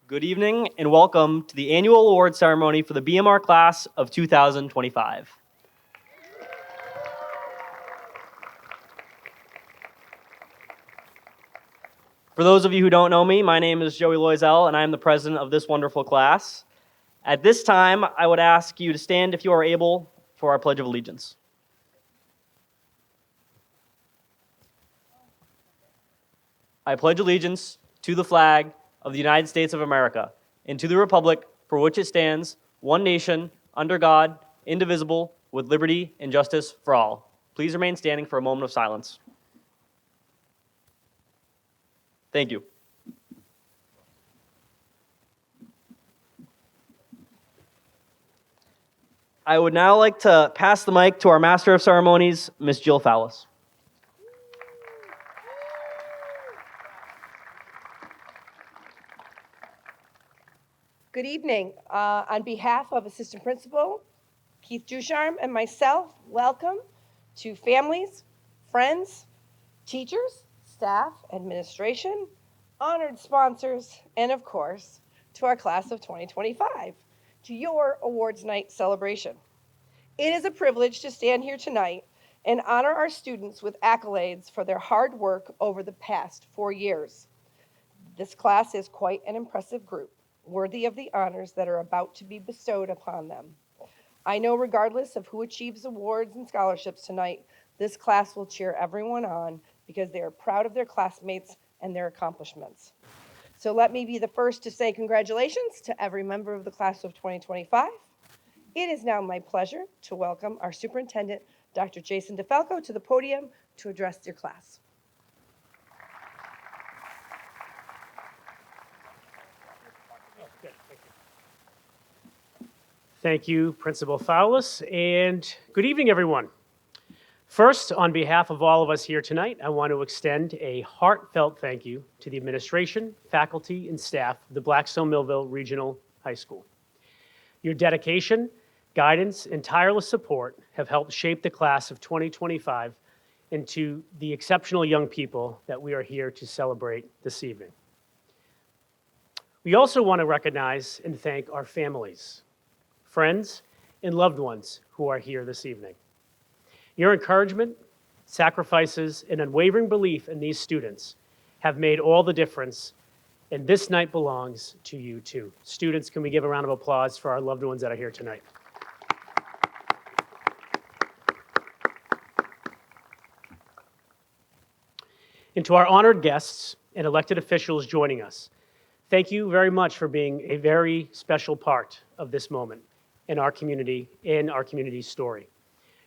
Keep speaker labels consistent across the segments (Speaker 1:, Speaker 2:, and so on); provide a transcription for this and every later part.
Speaker 1: Good evening and welcome to the annual award ceremony for the BMR class of 2025. For those of you who don't know me, my name is Joey Loisel and I am the president of this wonderful class. At this time, I would ask you to stand if you are able for our Pledge of Allegiance. I pledge allegiance to the flag of the United States of America and to the republic for which it stands, one nation, under God, indivisible, with liberty and justice for all. Please remain standing for a moment of silence. Thank you. I would now like to pass the mic to our Master of Ceremonies, Ms. Jill Fowlis.
Speaker 2: Good evening. On behalf of Assistant Principal Keith Ducharme and myself, welcome to families, friends, teachers, staff, administration, honored sponsors, and of course, to our class of 2025, to your awards night celebration. It is a privilege to stand here tonight and honor our students with accolades for their hard work over the past 4 years. This class is quite an impressive group, worthy of the honors that are about to be bestowed upon them. I know regardless of who achieves awards and scholarships tonight, this class will cheer everyone on because they are proud of their classmates and their accomplishments. So let me be the first to say congratulations to every member of the class of 2025. It is now my pleasure to welcome our superintendent, Dr. Jason DeFalco, to the podium to address your class.
Speaker 3: Thank you, Principal Fowlis, and good evening, everyone. First, on behalf of all of us here tonight, I want to extend a heartfelt thank you to the administration, faculty, and staff of the Blackstone-Millville Regional High School. Your dedication, guidance, and tireless support have helped shape the class of 2025 into the exceptional young people that we are here to celebrate this evening. We also want to recognize and thank our families, friends, and loved ones who are here this evening. Your encouragement, sacrifices, and unwavering belief in these students have made all the difference, and this night belongs to you too. Students, can we give a round of applause for our loved ones that are here tonight? And to our honored guests and elected officials joining us, thank you very much for being a very special part of this moment in our community's story.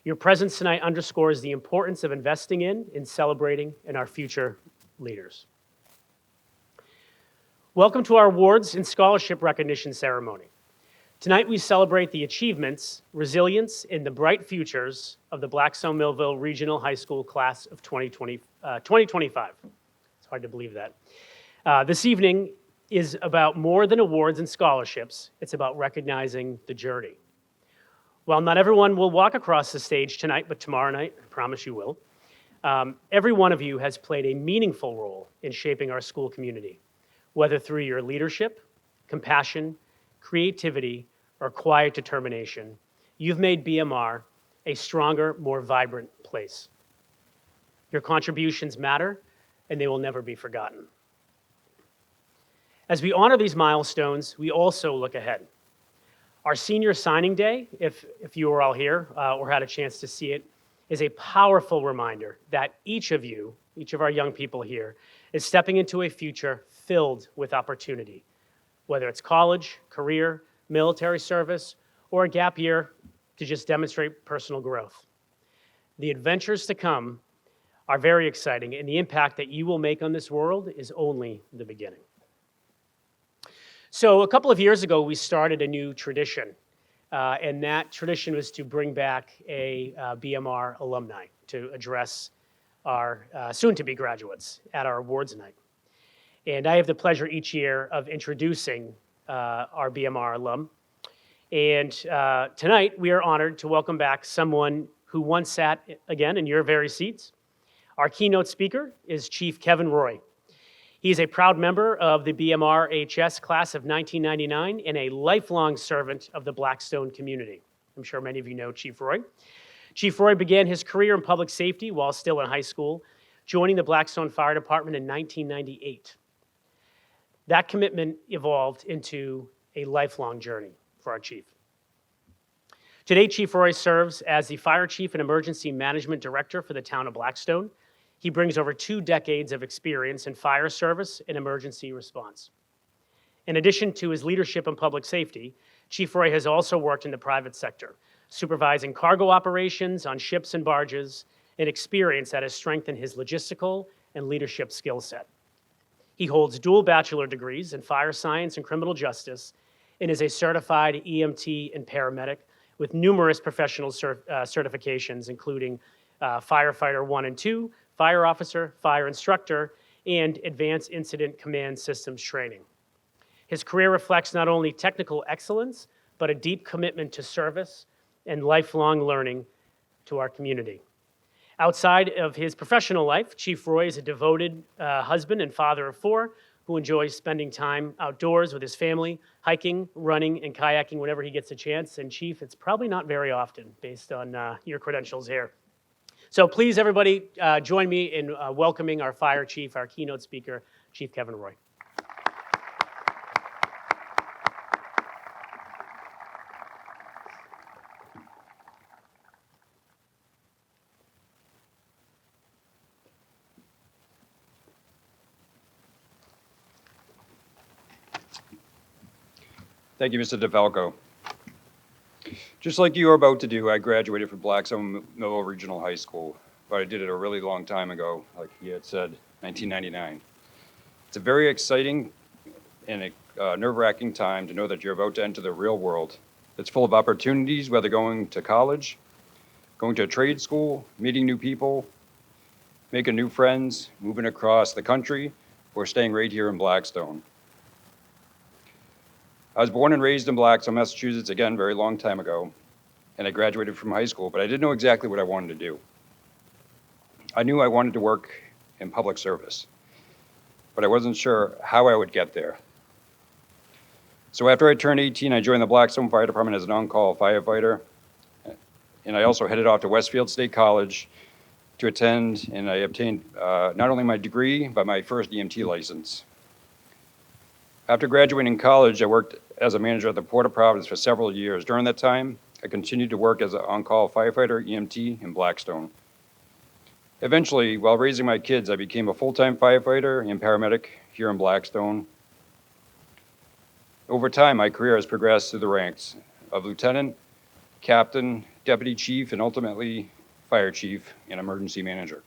Speaker 3: Your presence tonight underscores the importance of investing in and celebrating in our future leaders. Welcome to our awards and scholarship recognition ceremony. Tonight we celebrate the achievements, resilience, and the bright futures of the Blackstone-Millville Regional High School class of 2025. It's hard to believe that. This evening is about more than awards and scholarships. It's about recognizing the journey. While not everyone will walk across the stage tonight, but tomorrow night, I promise you will, every one of you has played a meaningful role in shaping our school community, whether through your leadership, compassion, creativity, or quiet determination. You've made BMR a stronger, more vibrant place. Your contributions matter, and they will never be forgotten. As we honor these milestones, we also look ahead. Our senior signing day, if you were all here or had a chance to see it, is a powerful reminder that each of you, each of our young people here, is stepping into a future filled with opportunity, whether it's college, career, military service, or a gap year to just demonstrate personal growth. The adventures to come are very exciting, and the impact that you will make on this world is only the beginning. So a couple of years ago, we started a new tradition, and that tradition was to bring back a BMR alumni to address our soon-to-be graduates at our awards night. And I have the pleasure each year of introducing our BMR alum. And tonight, we are honored to welcome back someone who once sat, again, in your very seats. Our keynote speaker is Chief Kevin Roy. He is a proud member of the BMRHS class of 1999 and a lifelong servant of the Blackstone community. I'm sure many of you know Chief Roy. Chief Roy began his career in public safety while still in high school, joining the Blackstone Fire Department in 1998. That commitment evolved into a lifelong journey for our chief. Today, Chief Roy serves as the Fire Chief and Emergency Management Director for the town of Blackstone. He brings over 2 decades of experience in fire service and emergency response. In addition to his leadership in public safety, Chief Roy has also worked in the private sector, supervising cargo operations on ships and barges, an experience that has strengthened his logistical and leadership skill set. He holds dual bachelor degrees in fire science and criminal justice and is a certified EMT and paramedic with numerous professional certifications, including Firefighter 1 and 2, Fire Officer, Fire Instructor, and Advanced Incident Command Systems training. His career reflects not only technical excellence, but a deep commitment to service and lifelong learning to our community. Outside of his professional life, Chief Roy is a devoted husband and father of 4 who enjoys spending time outdoors with his family, hiking, running, and kayaking whenever he gets a chance. And Chief, it's probably not very often based on your credentials here. So please, everybody, join me in welcoming our fire chief, our keynote speaker, Chief Kevin Roy.
Speaker 4: Thank you, Mr. DeFalco. Just like you are about to do, I graduated from Blackstone-Millville Regional High School, but I did it a really long time ago, like he had said, 1999. It's a very exciting and nerve-wracking time to know that you're about to enter the real world It's full of opportunities, whether going to college, going to a trade school, meeting new people, making new friends, moving across the country, or staying right here in Blackstone. I was born and raised in Blackstone, Massachusetts, again, very long time ago, and I graduated from high school, but I didn't know exactly what I wanted to do. I knew I wanted to work in public service, but I wasn't sure how I would get there. So after I turned 18, I joined the Blackstone Fire Department as an on-call firefighter, and I also headed off to Westfield State College to attend, and I obtained not only my degree, but my first EMT license. After graduating college, I worked as a manager at the Port of Providence for several years. During that time, I continued to work as an on-call firefighter, EMT, in Blackstone. Eventually, while raising my kids, I became a full-time firefighter and paramedic here in Blackstone. Over time, my career has progressed through the ranks of lieutenant, captain, deputy chief, and ultimately fire chief and emergency manager.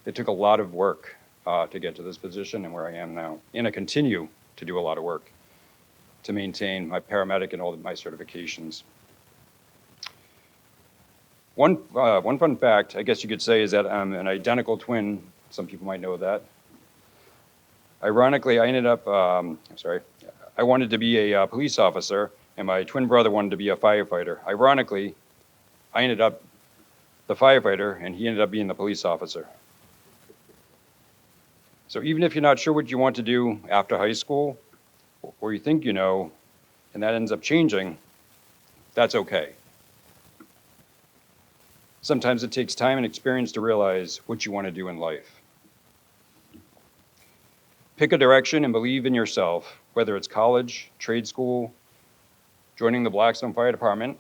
Speaker 4: It took a lot of work to get to this position and where I am now. And I continue to do a lot of work to maintain my paramedic and all of my certifications. One fun fact, I guess you could say, is that I'm an identical twin. Some people might know that. Ironically, I ended up, I wanted to be a police officer, and my twin brother wanted to be a firefighter. Ironically, I ended up the firefighter, and he ended up being the police officer. So even if you're not sure what you want to do after high school, or you think you know, and that ends up changing, that's okay. Sometimes it takes time and experience to realize what you want to do in life. Pick a direction and believe in yourself, whether it's college, trade school, joining the Blackstone Fire Department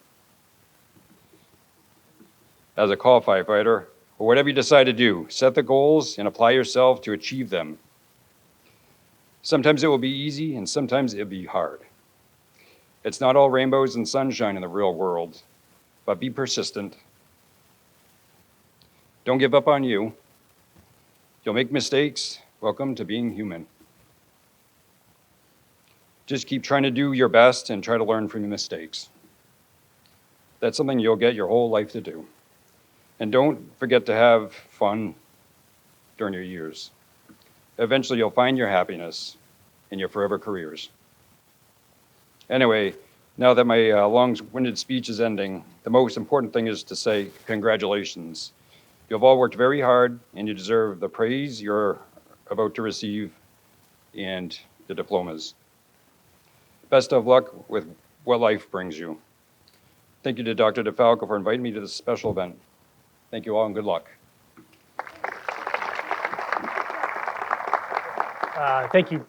Speaker 4: as a call firefighter, or whatever you decide to do. Set the goals and apply yourself to achieve them. Sometimes it will be easy and sometimes it'll be hard. It's not all rainbows and sunshine in the real world, but be persistent. Don't give up on you. You'll make mistakes. Welcome to being human. Just keep trying to do your best and try to learn from your mistakes. That's something you'll get your whole life to do. And don't forget to have fun during your years. Eventually, you'll find your happiness in your forever careers. Anyway, now that my long-winded speech is ending, the most important thing is to say congratulations. You've all worked very hard, and you deserve the praise you're about to receive and the diplomas. Best of luck with what life brings you. Thank you to Dr. DeFalco for inviting me to this special event. Thank you all and good luck.
Speaker 3: Thank you,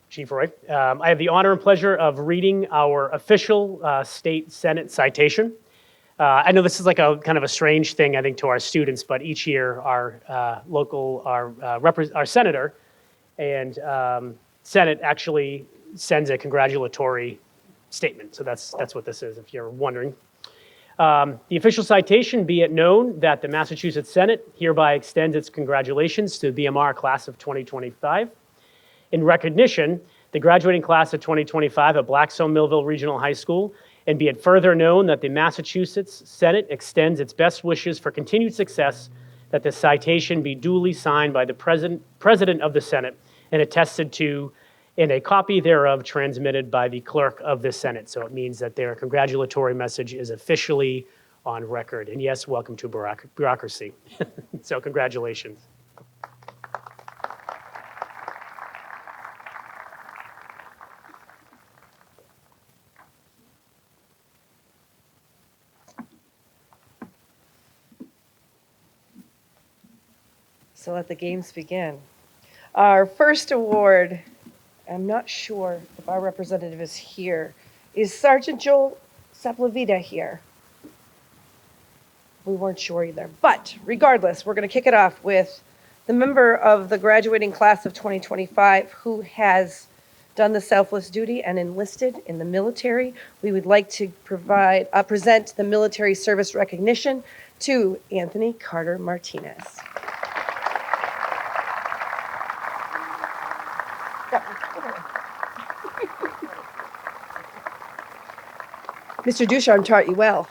Speaker 3: Chief Roy. I have the honor and pleasure of reading our official state Senate citation. I know this is like a kind of a strange thing, I think, to our students, but each year our senator and Senate actually sends a congratulatory statement. So that's what this is, if you're wondering. The official citation, be it known that the Massachusetts Senate hereby extends its congratulations to the BMR class of 2025. In recognition, the graduating class of 2025 at Blackstone Millville Regional High School, and be it further known that the Massachusetts Senate extends its best wishes for continued success, that the citation be duly signed by the President of the Senate and attested to, and a copy thereof transmitted by the clerk of the Senate. So it means that their congratulatory message is officially on record. And yes, welcome to bureaucracy. So congratulations.
Speaker 2: So let the games begin. Our first award, I'm not sure if our representative is here. Is Sergeant Joel Sepulveda here? We weren't sure either. But regardless, we're going to kick it off with the member of the graduating class of 2025 who has done the selfless duty and enlisted in the military. We would like to present the military service recognition to Anthony Carter Martinez. Mr. Ducharme taught you well.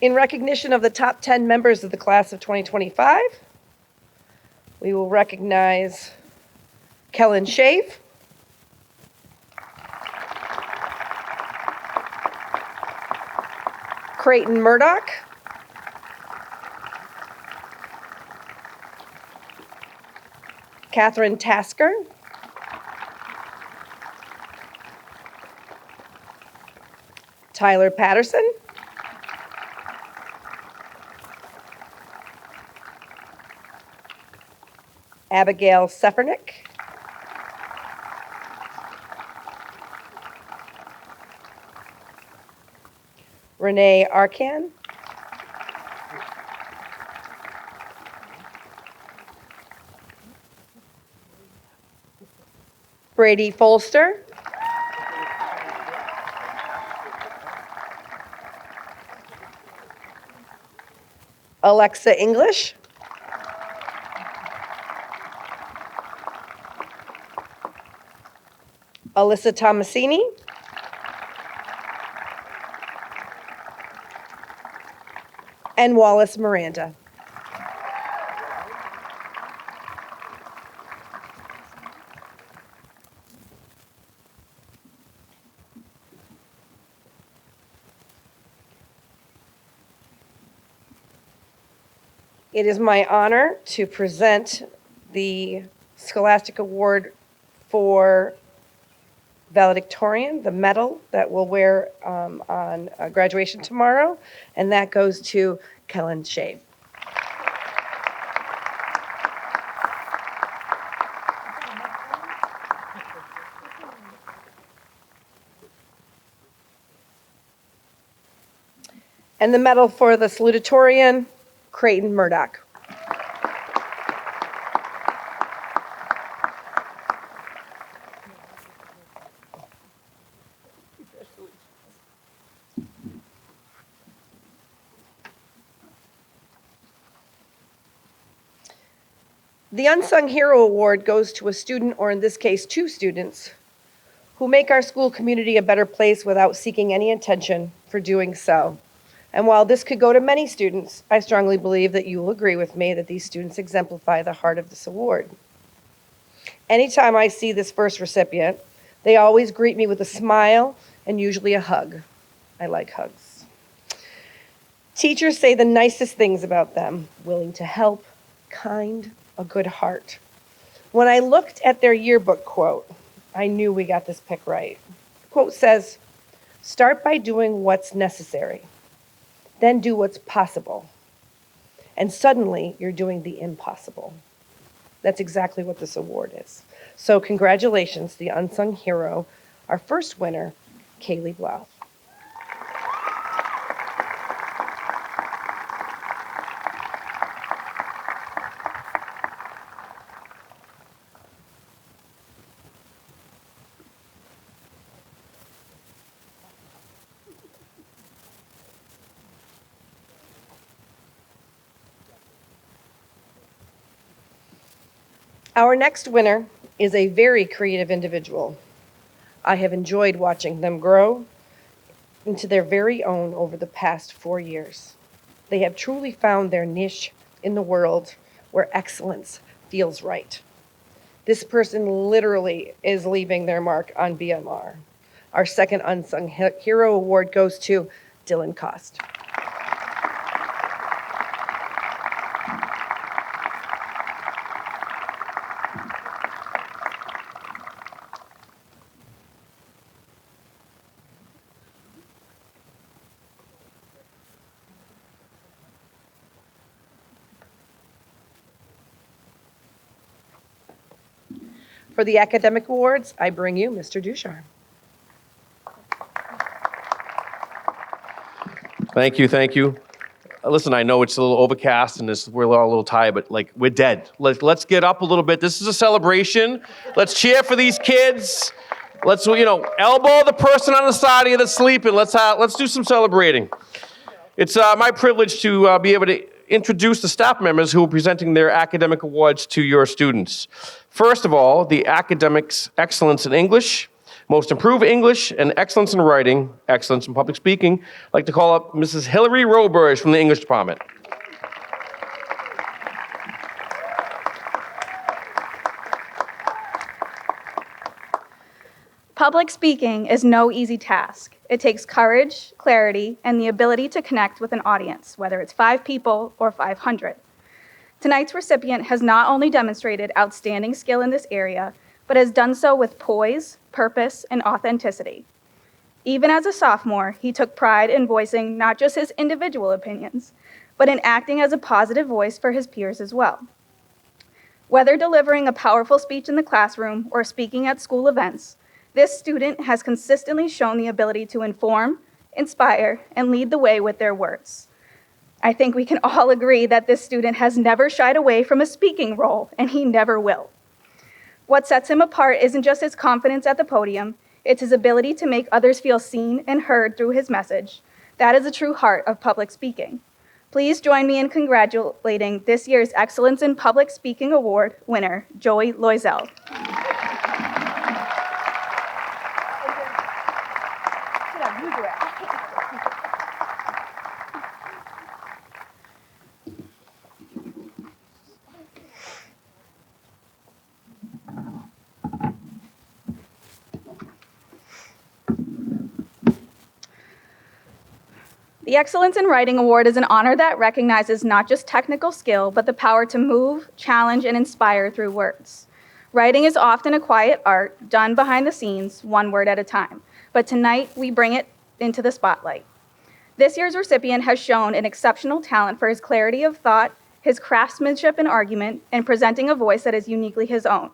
Speaker 2: In recognition of the top 10 members of the class of 2025, we will recognize Kellen Shave, Creighton Murdoch, Catherine Tasker, Tyler Patterson, Abigail Sefernick, Renee Arcan, Brady Folster, Alexa English, Alyssa Tomasini, and Wallace Miranda. It is my honor to present the Scholastic Award for valedictorian, the medal that we'll wear on graduation tomorrow, and that goes to Kellen Shave. And the medal for the salutatorian, Creighton Murdoch. The Unsung Hero Award goes to a student, or in this case, two students, who make our school community a better place without seeking any attention for doing so. And while this could go to many students, I strongly believe that you will agree with me that these students exemplify the heart of this award. Anytime I see this first recipient, they always greet me with a smile and usually a hug. I like hugs. Teachers say the nicest things about them: willing to help, kind, a good heart. When I looked at their yearbook quote, I knew we got this pick right. The quote says, "Start by doing what's necessary, then do what's possible, and suddenly you're doing the impossible." That's exactly what this award is. So congratulations, the Unsung Hero, our first winner, Kaylee Blau. Our next winner is a very creative individual. I have enjoyed watching them grow into their very own over the past 4 years. They have truly found their niche in the world where excellence feels right. This person literally is leaving their mark on BMR. Our second Unsung Hero Award goes to Dylan Cost. For the academic awards, I bring you Mr. Ducharme.
Speaker 5: Thank you, thank you. Listen, I know it's a little overcast and we're all a little tired, but like we're dead. Let's get up a little bit. This is a celebration. Let's cheer for these kids. Let's, elbow the person on the side of you that's sleeping. Let's do some celebrating. It's my privilege to be able to introduce the staff members who are presenting their academic awards to your students. First of all, the Academics Excellence in English, Most Improved English, and Excellence in Writing, Excellence in Public Speaking. I'd like to call up Mrs. Hillary Roberge from the English Department.
Speaker 6: Public speaking is no easy task. It takes courage, clarity, and the ability to connect with an audience, whether it's 5 people or 500. Tonight's recipient has not only demonstrated outstanding skill in this area, but has done so with poise, purpose, and authenticity. Even as a sophomore, he took pride in voicing not just his individual opinions, but in acting as a positive voice for his peers as well. Whether delivering a powerful speech in the classroom or speaking at school events, this student has consistently shown the ability to inform, inspire, and lead the way with their words. I think we can all agree that this student has never shied away from a speaking role, and he never will. What sets him apart isn't just his confidence at the podium, it's his ability to make others feel seen and heard through his message. That is the true heart of public speaking. Please join me in congratulating this year's Excellence in Public Speaking Award winner, Joey Loisel. The Excellence in Writing Award is an honor that recognizes not just technical skill, but the power to move, challenge, and inspire through words. Writing is often a quiet art, done behind the scenes, one word at a time. But tonight, we bring it into the spotlight. This year's recipient has shown an exceptional talent for his clarity of thought, his craftsmanship in argument, and presenting a voice that is uniquely his own.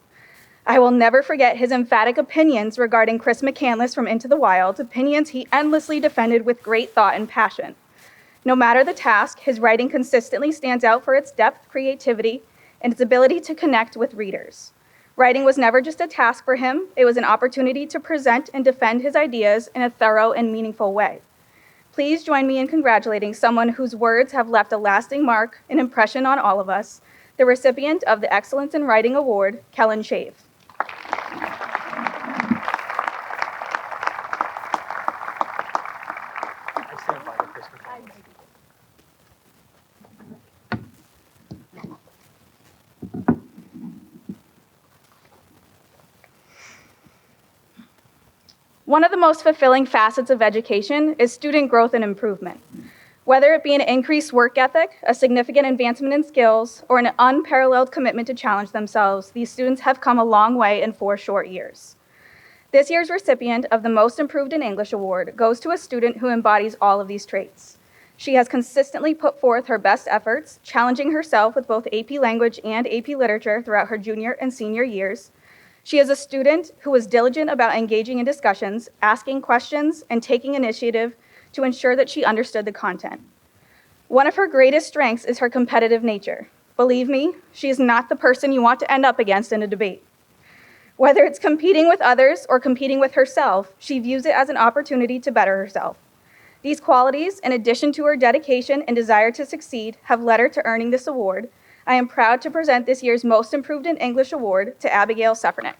Speaker 6: I will never forget his emphatic opinions regarding Chris McCandless from Into the Wild, opinions he endlessly defended with great thought and passion. No matter the task, his writing consistently stands out for its depth, creativity, and its ability to connect with readers. Writing was never just a task for him, it was an opportunity to present and defend his ideas in a thorough and meaningful way. Please join me in congratulating someone whose words have left a lasting mark, an impression on all of us, the recipient of the Excellence in Writing Award, Kellen Shave. One of the most fulfilling facets of education is student growth and improvement. Whether it be an increased work ethic, a significant advancement in skills, or an unparalleled commitment to challenge themselves, these students have come a long way in 4 short years. This year's recipient of the Most Improved in English Award goes to a student who embodies all of these traits. She has consistently put forth her best efforts, challenging herself with both AP Language and AP Literature throughout her junior and senior years. She is a student who was diligent about engaging in discussions, asking questions, and taking initiative to ensure that she understood the content. One of her greatest strengths is her competitive nature. Believe me, she is not the person you want to end up against in a debate. Whether it's competing with others or competing with herself, she views it as an opportunity to better herself. These qualities, in addition to her dedication and desire to succeed, have led her to earning this award. I am proud to present this year's Most Improved in English Award to Abigail Seffernick.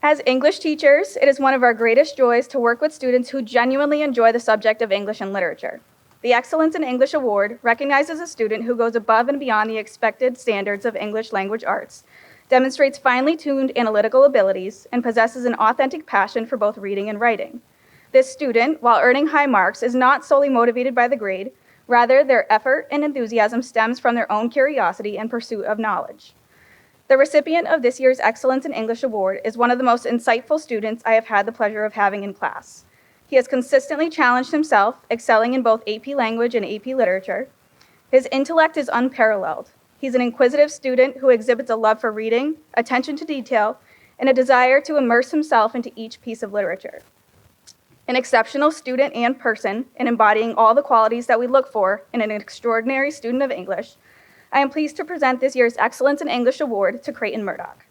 Speaker 6: As English teachers, it is one of our greatest joys to work with students who genuinely enjoy the subject of English and literature. The Excellence in English Award recognizes a student who goes above and beyond the expected standards of English language arts, demonstrates finely tuned analytical abilities, and possesses an authentic passion for both reading and writing. This student, while earning high marks, is not solely motivated by the grade, rather their effort and enthusiasm stems from their own curiosity and pursuit of knowledge. The recipient of this year's Excellence in English Award is one of the most insightful students I have had the pleasure of having in class. He has consistently challenged himself, excelling in both AP Language and AP Literature. His intellect is unparalleled. He's an inquisitive student who exhibits a love for reading, attention to detail, and a desire to immerse himself into each piece of literature. An exceptional student and person, in embodying all the qualities that we look for in an extraordinary student of English, I am pleased to present this year's Excellence in English Award to Creighton Murdoch.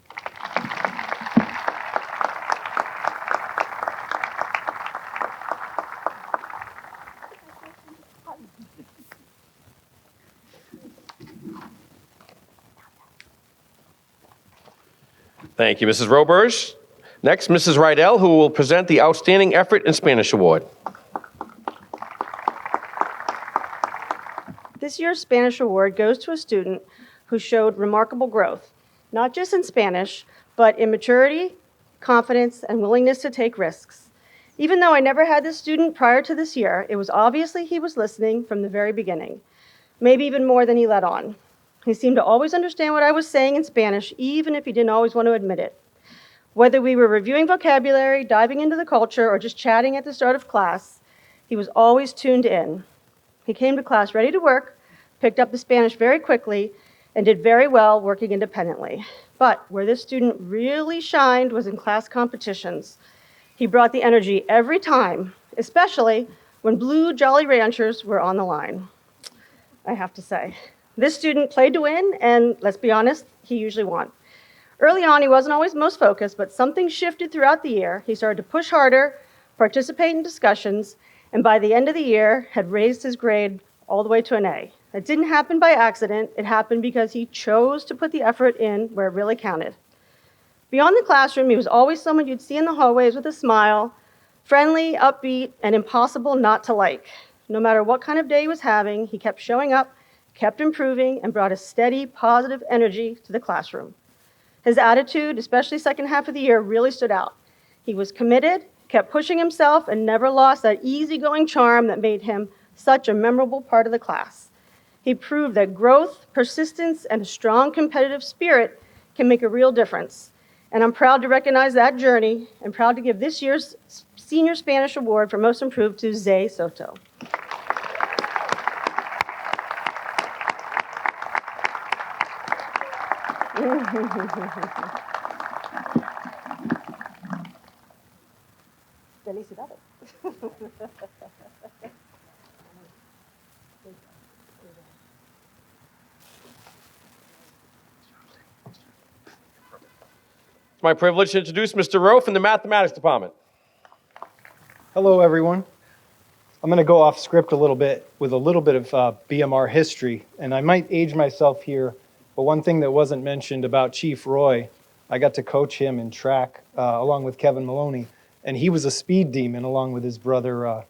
Speaker 5: Thank you, Mrs. Roberge. Next, Mrs. Rydell, who will present the Outstanding Effort in Spanish Award.
Speaker 7: This year's Spanish Award goes to a student who showed remarkable growth, not just in Spanish, but in maturity, confidence, and willingness to take risks. Even though I never had this student prior to this year, it was obviously he was listening from the very beginning, maybe even more than he let on. He seemed to always understand what I was saying in Spanish, even if he didn't always want to admit it. Whether we were reviewing vocabulary, diving into the culture, or just chatting at the start of class, he was always tuned in. He came to class ready to work, picked up the Spanish very quickly, and did very well working independently. But where this student really shined was in class competitions. He brought the energy every time, especially when blue Jolly Ranchers were on the line, I have to say. This student played to win, and let's be honest, he usually won. Early on, he wasn't always most focused, but something shifted throughout the year. He started to push harder, participate in discussions, and by the end of the year, had raised his grade all the way to an A. That didn't happen by accident. It happened because he chose to put the effort in where it really counted. Beyond the classroom, he was always someone you'd see in the hallways with a smile, friendly, upbeat, and impossible not to like. No matter what kind of day he was having, he kept showing up, kept improving, and brought a steady, positive energy to the classroom. His attitude, especially second half of the year, really stood out. He was committed, kept pushing himself, and never lost that easygoing charm that made him such a memorable part of the class. He proved that growth, persistence, and a strong competitive spirit can make a real difference. And I'm proud to recognize that journey and proud to give this year's Senior Spanish Award for Most Improved to Zay Soto. Felicidades.
Speaker 5: It's my privilege to introduce Mr. Rowe from the Mathematics Department.
Speaker 8: Hello, everyone. I'm going to go off script a little bit with a little bit of BMR history, and I might age myself here, but one thing that wasn't mentioned about Chief Roy, I got to coach him in track along with Kevin Maloney, and he was a speed demon along with his brother,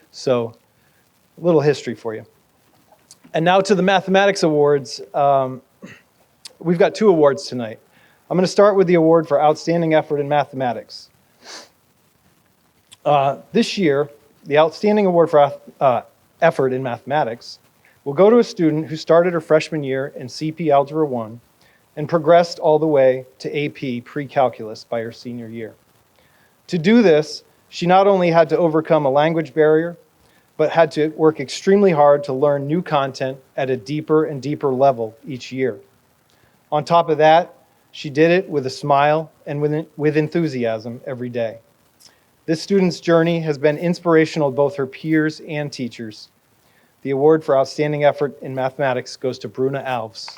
Speaker 8: so a little history for you. And now to the Mathematics Awards. We've got 2 awards tonight. I'm going to start with the award for Outstanding Effort in Mathematics. This year, the Outstanding Award for Effort in Mathematics will go to a student who started her freshman year in CP Algebra 1 and progressed all the way to AP Pre-Calculus by her senior year. To do this, she not only had to overcome a language barrier, but had to work extremely hard to learn new content at a deeper and deeper level each year. On top of that, she did it with a smile and with enthusiasm every day. This student's journey has been inspirational to both her peers and teachers. The award for Outstanding Effort in Mathematics goes to Bruna Alves.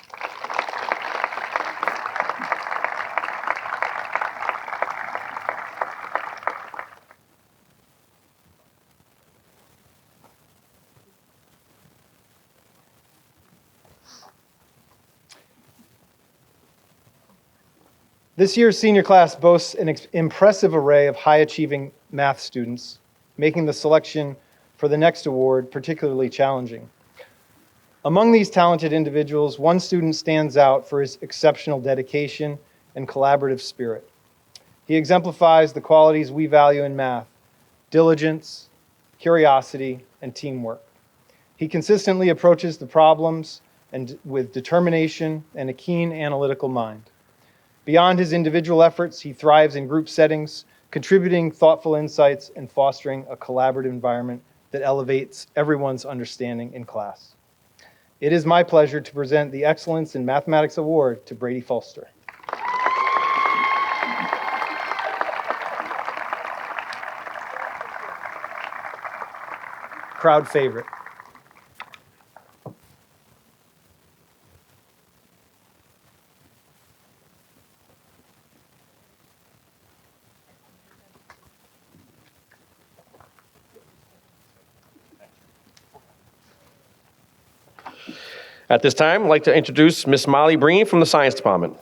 Speaker 8: This year's senior class boasts an impressive array of high-achieving math students, making the selection for the next award particularly challenging. Among these talented individuals, one student stands out for his exceptional dedication and collaborative spirit. He exemplifies the qualities we value in math: diligence, curiosity, and teamwork. He consistently approaches the problems with determination and a keen analytical mind. Beyond his individual efforts, he thrives in group settings, contributing thoughtful insights and fostering a collaborative environment that elevates everyone's understanding in class. It is my pleasure to present the Excellence in Mathematics Award to Brady Falster. Crowd favorite.
Speaker 5: At this time, I'd like to introduce Miss Molly Breen from the Science Department.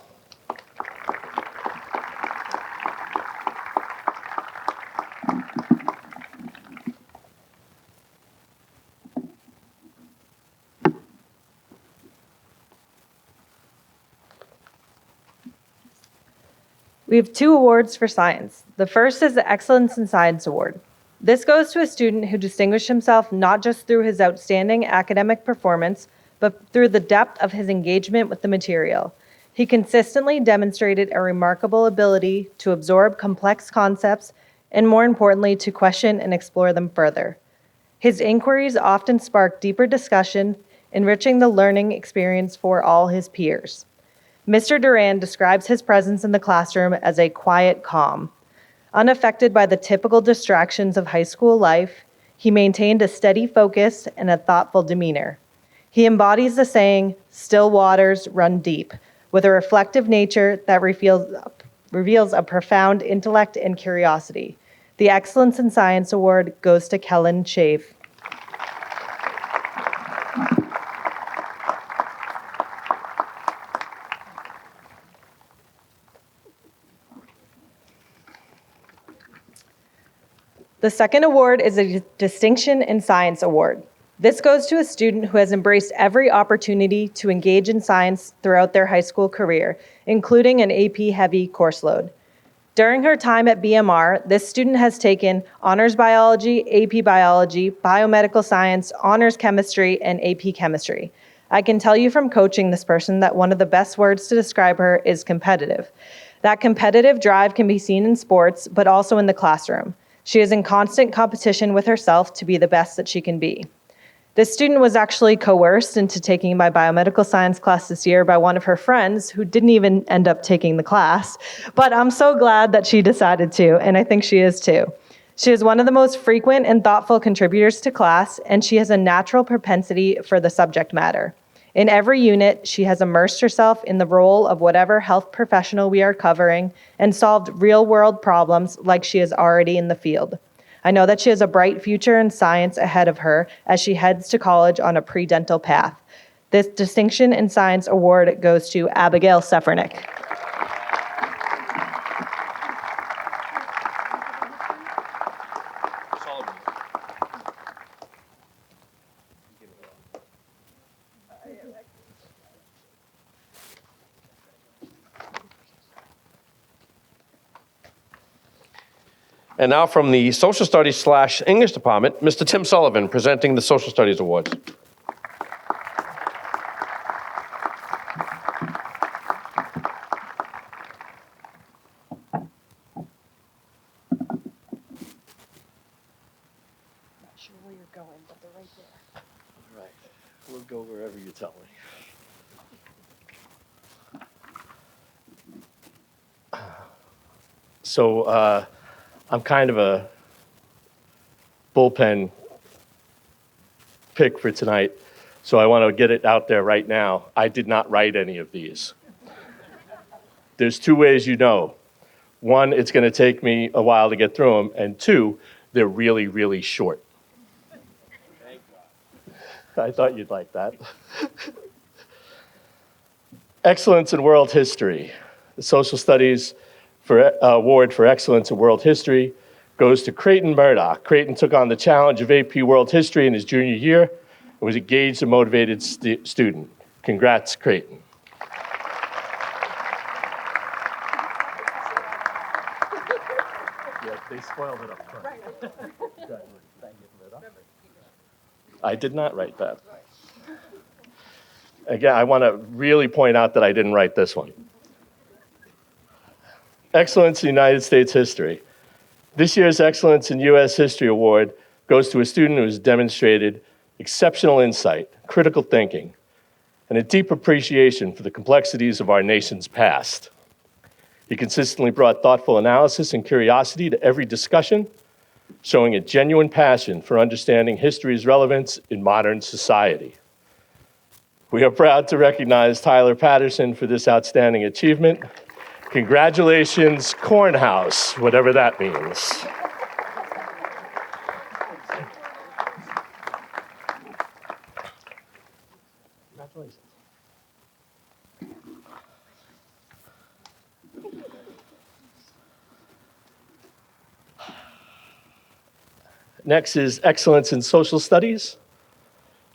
Speaker 9: We have 2 awards for science. The first is the Excellence in Science Award. This goes to a student who distinguished himself not just through his outstanding academic performance, but through the depth of his engagement with the material. He consistently demonstrated a remarkable ability to absorb complex concepts and, more importantly, to question and explore them further. His inquiries often sparked deeper discussion, enriching the learning experience for all his peers. Mr. Duran describes his presence in the classroom as a quiet calm. Unaffected by the typical distractions of high school life, he maintained a steady focus and a thoughtful demeanor. He embodies the saying, "Still waters run deep," with a reflective nature that reveals a profound intellect and curiosity. The Excellence in Science Award goes to Kellen Shave. The second award is a Distinction in Science Award. This goes to a student who has embraced every opportunity to engage in science throughout their high school career, including an AP-heavy course load. During her time at BMR, this student has taken honors biology, AP biology, biomedical science, honors chemistry, and AP chemistry. I can tell you from coaching this person that one of the best words to describe her is competitive. That competitive drive can be seen in sports, but also in the classroom. She is in constant competition with herself to be the best that she can be. This student was actually coerced into taking my biomedical science class this year by one of her friends who didn't even end up taking the class, but I'm so glad that she decided to, and I think she is too. She is one of the most frequent and thoughtful contributors to class, and she has a natural propensity for the subject matter. In every unit, she has immersed herself in the role of whatever health professional we are covering and solved real-world problems like she is already in the field. I know that she has a bright future in science ahead of her as she heads to college on a pre-dental path. This Distinction in Science Award goes to Abigail Sefrenick.
Speaker 5: And now from the Social Studies / English Department, Mr. Tim Sullivan presenting the Social Studies Awards.
Speaker 2: Sure where you're going, but they're right there.
Speaker 10: All right, we'll go wherever you tell me. So I'm kind of a bullpen pick for tonight, so I want to get it out there right now. I did not write any of these. There's 2 ways you know. 1, it's going to take me a while to get through them, and 2, they're really, really short. I thought you'd like that. Excellence in World History. The Social Studies Award for Excellence in World History goes to Creighton Murdoch. Creighton took on the challenge of AP World History in his junior year and was engaged and motivated student. Congrats, Creighton. Yeah, they spoiled it up front. I did not write that. Again, I want to really point out that I didn't write this one. Excellence in United States History. This year's Excellence in U.S. History Award goes to a student who has demonstrated exceptional insight, critical thinking, and a deep appreciation for the complexities of our nation's past. He consistently brought thoughtful analysis and curiosity to every discussion, showing a genuine passion for understanding history's relevance in modern society. We are proud to recognize Tyler Patterson for this outstanding achievement. Congratulations, Cornhouse, whatever that means. Congratulations. Next is Excellence in Social Studies.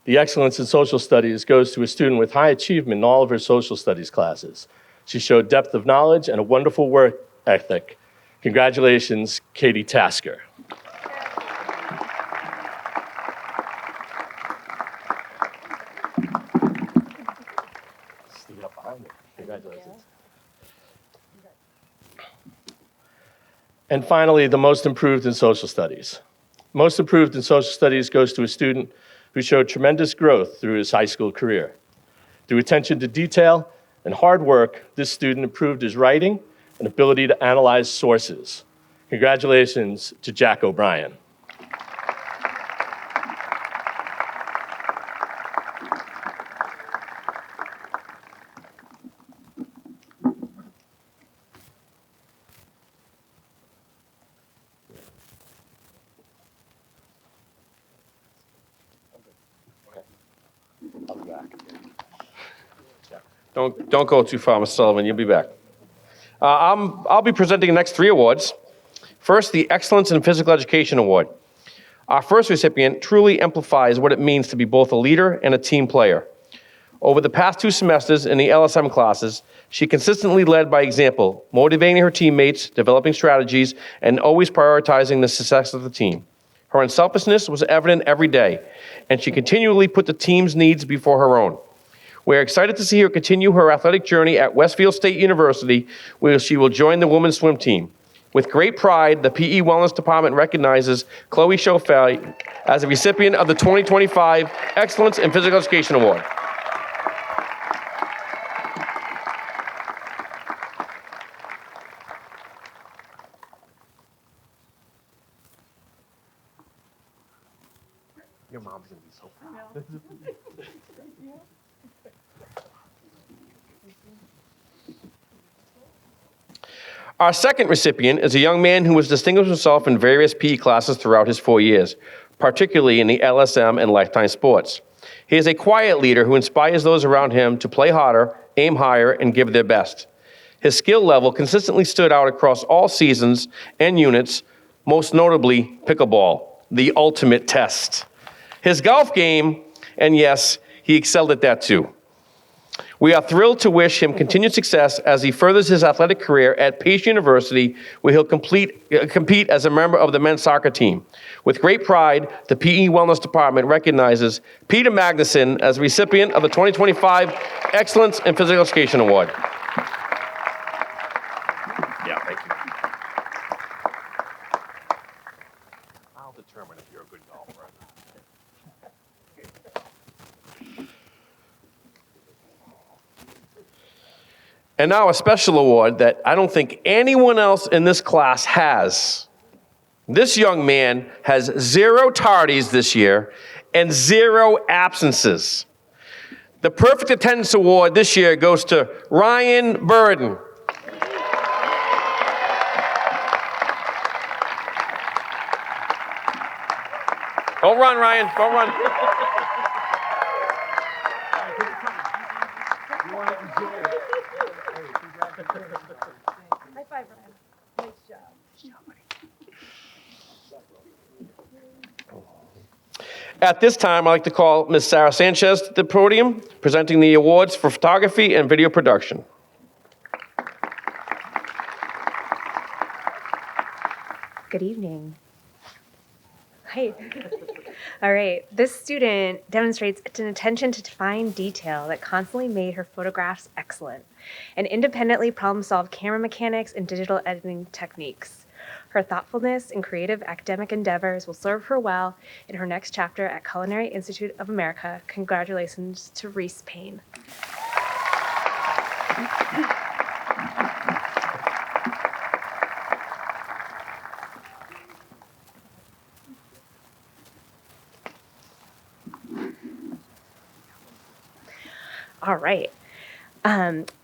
Speaker 10: The Excellence in Social Studies goes to a student with high achievement in all of her social studies classes. She showed depth of knowledge and a wonderful work ethic. Congratulations, Katie Tasker. Stick it up behind me. Congratulations. And finally, the Most Improved in Social Studies. Most Improved in Social Studies goes to a student who showed tremendous growth through his high school career. Through attention to detail and hard work, this student improved his writing and ability to analyze sources. Congratulations to Jack O'Brien. I'll be back.
Speaker 5: Don't go too far, Mr. Sullivan. You'll be back. I'll be presenting the next 3 awards. First, the Excellence in Physical Education Award. Our first recipient truly amplifies what it means to be both a leader and a team player. Over the past 2 semesters in the LSM classes, she consistently led by example, motivating her teammates, developing strategies, and always prioritizing the success of the team. Her unselfishness was evident every day, and she continually put the team's needs before her own. We're excited to see her continue her athletic journey at Westfield State University, where she will join the women's swim team. With great pride, the PE Wellness Department recognizes Chloe Schofel as a recipient of the 2025 Excellence in Physical Education Award. Your mom's gonna be so proud. Our second recipient is a young man who has distinguished himself in various PE classes throughout his 4 years, particularly in the LSM and Lifetime Sports. He is a quiet leader who inspires those around him to play harder, aim higher, and give their best. His skill level consistently stood out across all seasons and units, most notably pickleball, the ultimate test. His golf game, and yes, he excelled at that too. We are thrilled to wish him continued success as he furthers his athletic career at Pace University, where he'll compete as a member of the men's soccer team. With great pride, the PE Wellness Department recognizes Peter Magnuson as a recipient of the 2025 Excellence in Physical Education Award. Yeah, thank you. I'll determine if you're a good golfer. And now a special award that I don't think anyone else in this class has. This young man has 0 tardies this year and 0 absences. The Perfect Attendance Award this year goes to Ryan Burden. Don't run, Ryan, don't run.
Speaker 2: High five, Ryan. Nice job.
Speaker 5: At this time, I'd like to call Ms. Sarah Sanchez to the podium, presenting the awards for photography and video production.
Speaker 11: Good evening. Hi. All right. This student demonstrates an attention to fine detail that constantly made her photographs excellent and independently problem-solved camera mechanics and digital editing techniques. Her thoughtfulness and creative academic endeavors will serve her well in her next chapter at Culinary Institute of America. Congratulations to Reese Payne. All right.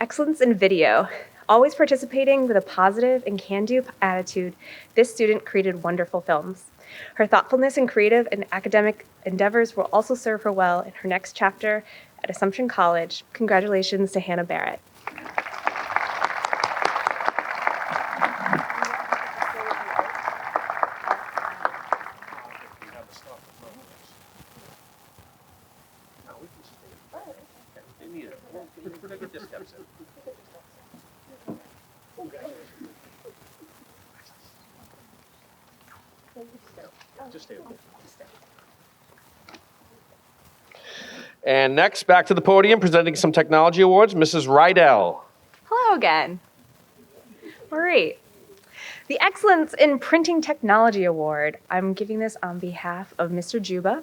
Speaker 11: Excellence in video. Always participating with a positive and can-do attitude, this student created wonderful films. Her thoughtfulness and creative and academic endeavors will also serve her well in her next chapter at Assumption College. Congratulations to Hannah Barrett.
Speaker 5: And next, back to the podium, presenting some technology awards, Mrs. Rydell.
Speaker 11: Hello again. All right. The Excellence in Printing Technology Award, I'm giving this on behalf of Mr. Juba.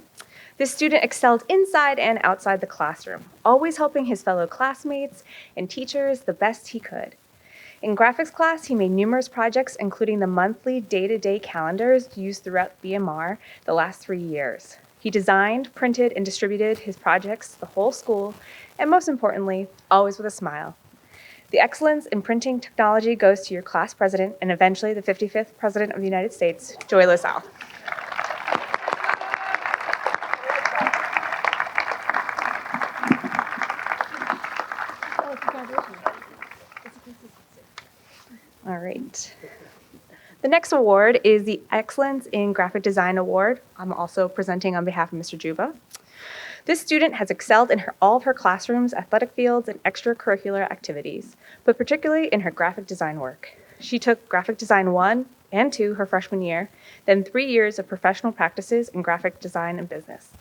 Speaker 11: This student excelled inside and outside the classroom, always helping his fellow classmates and teachers the best he could. In graphics class, he made numerous projects, including the monthly day-to-day calendars used throughout BMR the last 3 years. He designed, printed, and distributed his projects to the whole school, and most importantly, always with a smile. The Excellence in Printing Technology goes to your class president and eventually the 55th President of the United States, Joy LaSalle. All right. The next award is the Excellence in Graphic Design Award. I'm also presenting on behalf of Mr. Juba. This student has excelled in all of her classrooms, athletic fields, and extracurricular activities, but particularly in her graphic design work. She took Graphic Design 1 and 2 her freshman year, then 3 years of professional practices in graphic design and business.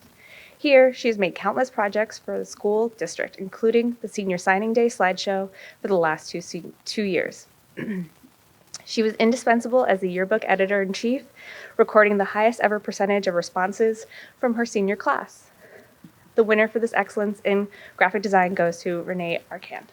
Speaker 11: Here, she has made countless projects for the school district, including the Senior Signing Day slideshow for the last 2 years. She was indispensable as the yearbook editor-in-chief, recording the highest ever percentage of responses from her senior class. The winner for this excellence in graphic design goes to Renee Arcand.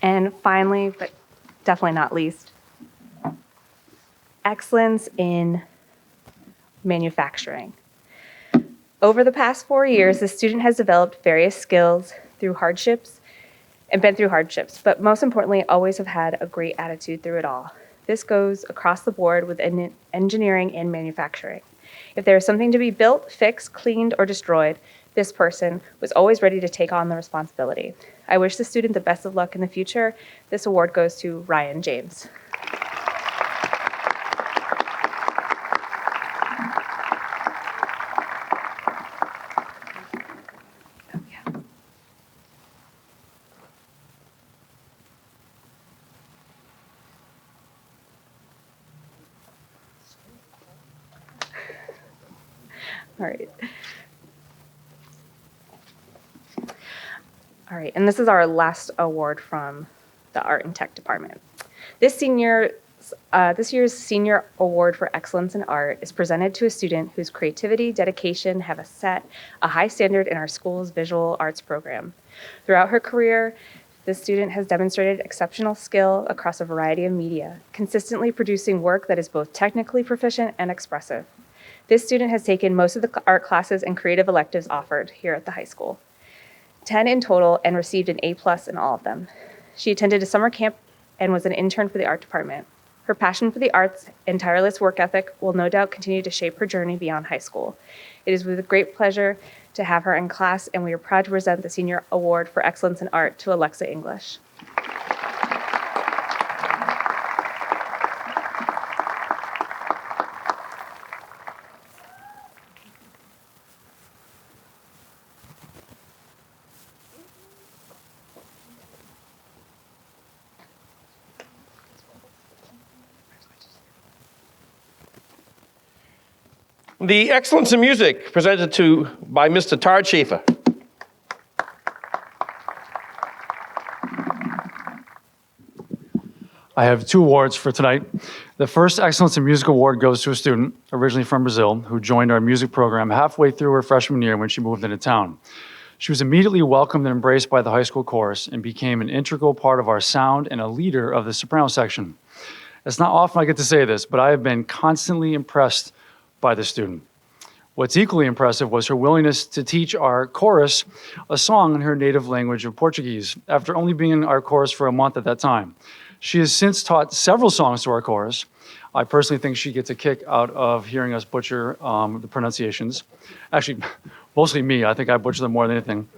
Speaker 11: And finally, but definitely not least, excellence in manufacturing. Over the past 4 years, the student has developed various skills through hardships and been through hardships, but most importantly, always have had a great attitude through it all. This goes across the board with engineering and manufacturing. If there is something to be built, fixed, cleaned, or destroyed, this person was always ready to take on the responsibility. I wish the student the best of luck in the future. This award goes to Ryan James. All right. All right, and this is our last award from the Art and Tech Department. This year's Senior Award for Excellence in Art is presented to a student whose creativity, dedication have set a high standard in our school's visual arts program. Throughout her career, this student has demonstrated exceptional skill across a variety of media, consistently producing work that is both technically proficient and expressive. This student has taken most of the art classes and creative electives offered here at the high school, 10 in total, and received an A+ in all of them. She attended a summer camp and was an intern for the art department. Her passion for the arts and tireless work ethic will no doubt continue to shape her journey beyond high school. It is with great pleasure to have her in class, and we are proud to present the Senior Award for Excellence in Art to Alexa English.
Speaker 5: The Excellence in Music, presented by Mr. Tard Schaefer.
Speaker 12: I have 2 awards for tonight. The first Excellence in Music Award goes to a student, originally from Brazil, who joined our music program halfway through her freshman year when she moved into town. She was immediately welcomed and embraced by the high school chorus and became an integral part of our sound and a leader of the soprano section. It's not often I get to say this, but I have been constantly impressed by the student. What's equally impressive was her willingness to teach our chorus a song in her native language of Portuguese, after only being in our chorus for a month at that time. She has since taught several songs to our chorus. I personally think she gets a kick out of hearing us butcher the pronunciations. Actually, mostly me. I think I butcher them more than anything.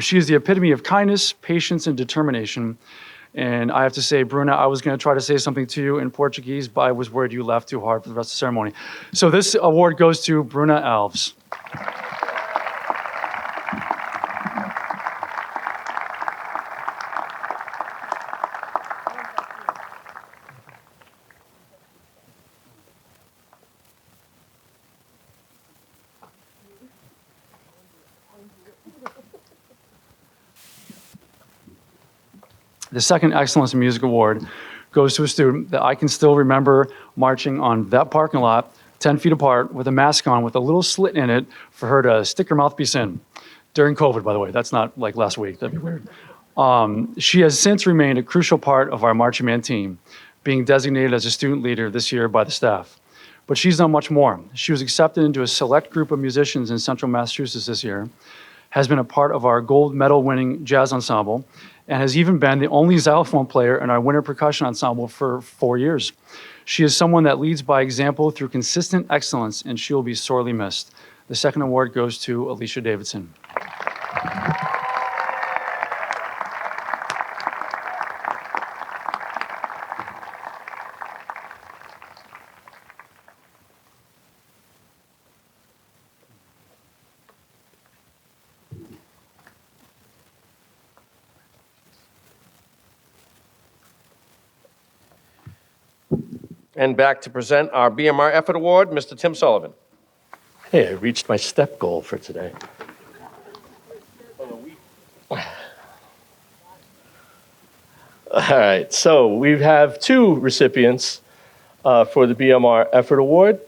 Speaker 12: She is the epitome of kindness, patience, and determination. And I have to say, Bruna, I was going to try to say something to you in Portuguese, but I was worried you laughed too hard for the rest of the ceremony. So this award goes to Bruna Alves. The second Excellence in Music Award goes to a student that I can still remember marching on that parking lot 10 feet apart with a mask on with a little slit in it for her to stick her mouthpiece in. During COVID, by the way. That's not like last week. That'd be weird. She has since remained a crucial part of our marching band team, being designated as a student leader this year by the staff. But she's done much more. She was accepted into a select group of musicians in Central Massachusetts this year, has been a part of our gold medal winning jazz ensemble, and has even been the only xylophone player in our winter percussion ensemble for 4 years. She is someone that leads by example through consistent excellence, and she will be sorely missed. The second award goes to Alicia Davidson.
Speaker 5: And back to present our BMR Effort Award, Mr. Tim Sullivan.
Speaker 10: Hey, I reached my step goal for today. All right, so we have 2 recipients for the BMR Effort Award.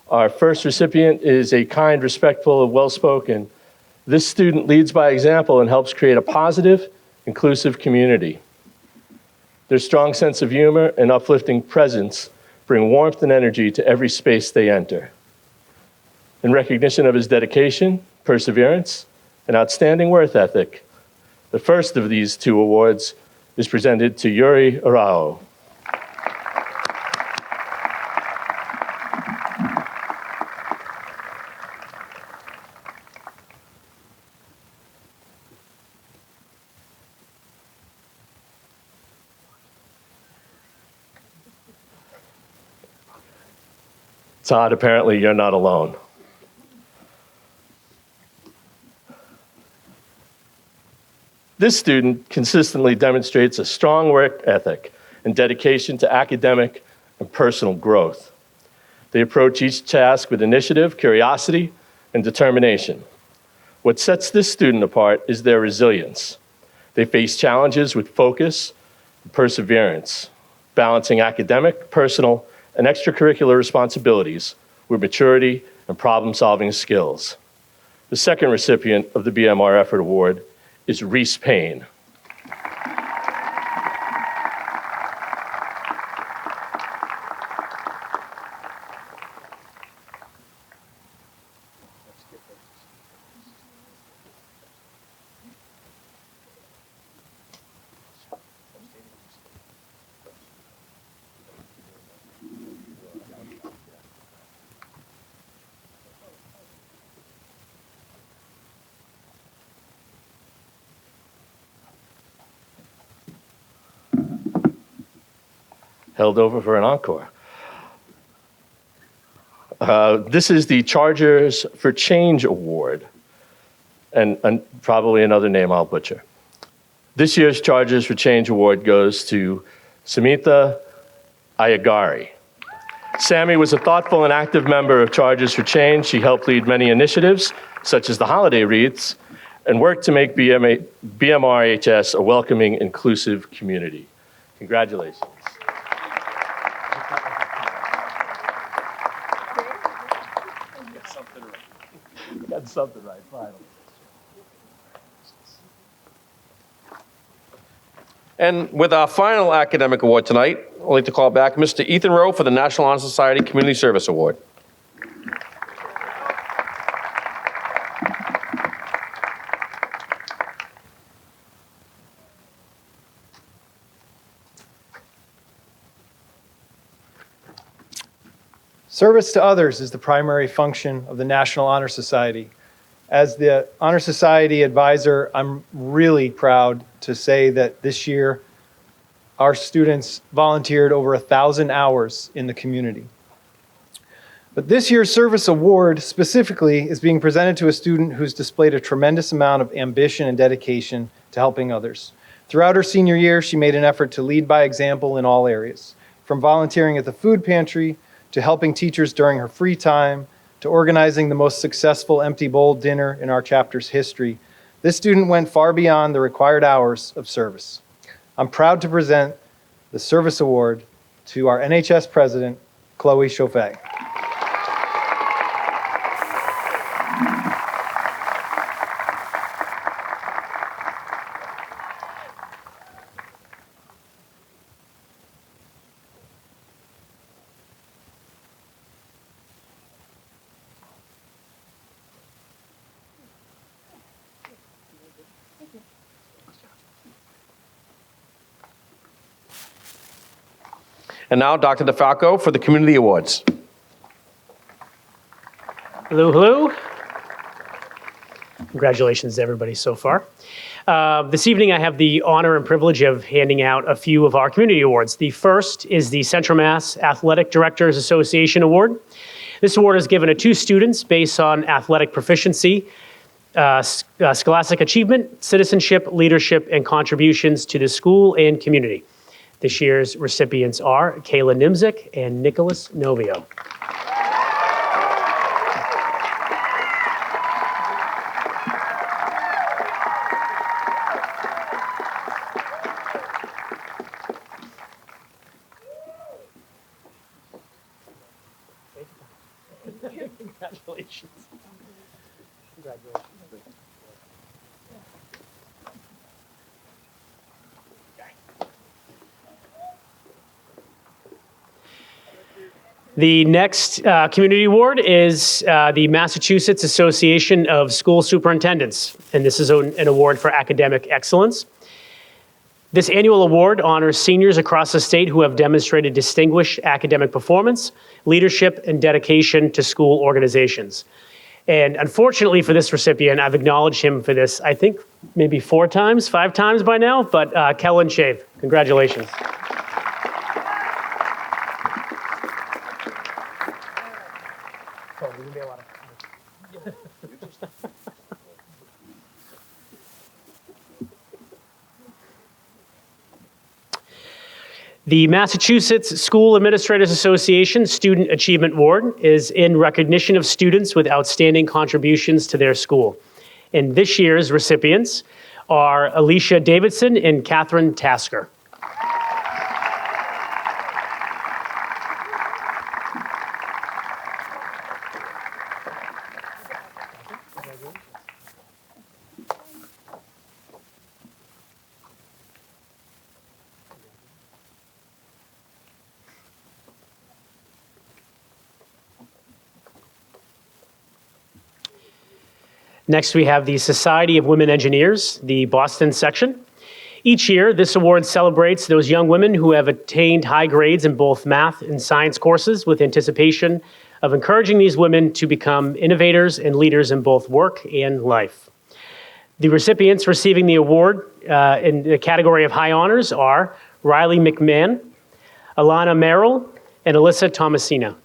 Speaker 10: Our first recipient is a kind, respectful, and well-spoken. This student leads by example and helps create a positive, inclusive community. Their strong sense of humor and uplifting presence bring warmth and energy to every space they enter. In recognition of his dedication, perseverance, and outstanding work ethic, the first of these 2 awards is presented to Yuri Arao. Todd, apparently you're not alone. This student consistently demonstrates a strong work ethic and dedication to academic and personal growth. They approach each task with initiative, curiosity, and determination. What sets this student apart is their resilience. They face challenges with focus and perseverance, balancing academic, personal, and extracurricular responsibilities with maturity and problem-solving skills. The second recipient of the BMR Effort Award is Reese Payne. Held over for an encore. This is the Chargers for Change Award, and probably another name I'll butcher. This year's Chargers for Change Award goes to Samita Ayagari. Sammy was a thoughtful and active member of Charges for Change. She helped lead many initiatives, such as the holiday wreaths, and worked to make BMRHS a welcoming, inclusive community. Congratulations. Got something right, finally.
Speaker 5: And with our final academic award tonight, I'd like to call back Mr. Ethan Rowe for the National Honor Society Community Service Award.
Speaker 8: Service to others is the primary function of the National Honor Society. As the Honor Society advisor, I'm really proud to say that this year our students volunteered over 1,000 hours in the community. But this year's service award specifically is being presented to a student who's displayed a tremendous amount of ambition and dedication to helping others. Throughout her senior year, she made an effort to lead by example in all areas, from volunteering at the food pantry to helping teachers during her free time, to organizing the most successful empty bowl dinner in our chapter's history. This student went far beyond the required hours of service. I'm proud to present the Service Award to our NHS President, Chloe Chauffet.
Speaker 5: And now, Dr. DeFalco for the Community Awards.
Speaker 3: Hello, hello. Congratulations to everybody so far. This evening, I have the honor and privilege of handing out a few of our community awards. The first is the Central Mass Athletic Directors Association Award. This award is given to 2 students based on athletic proficiency, scholastic achievement, citizenship, leadership, and contributions to the school and community. This year's recipients are Kayla Nimzik and Nicholas Novio. Congratulations. Congratulations. The next community award is the Massachusetts Association of School Superintendents, and this is an award for academic excellence. This annual award honors seniors across the state who have demonstrated distinguished academic performance, leadership, and dedication to school organizations. And unfortunately for this recipient, I've acknowledged him for this, I think, maybe 4 times, 5 times by now, but Kellen Shave, congratulations. The Massachusetts School Administrators Association Student Achievement Award is in recognition of students with outstanding contributions to their school. And this year's recipients are Alicia Davidson and Catherine Tasker. Next, we have the Society of Women Engineers, the Boston section. Each year, this award celebrates those young women who have attained high grades in both math and science courses with anticipation of encouraging these women to become innovators and leaders in both work and life. The recipients receiving the award in the category of high honors are Riley McMahon, Alana Merrill, and Alyssa Thomasina.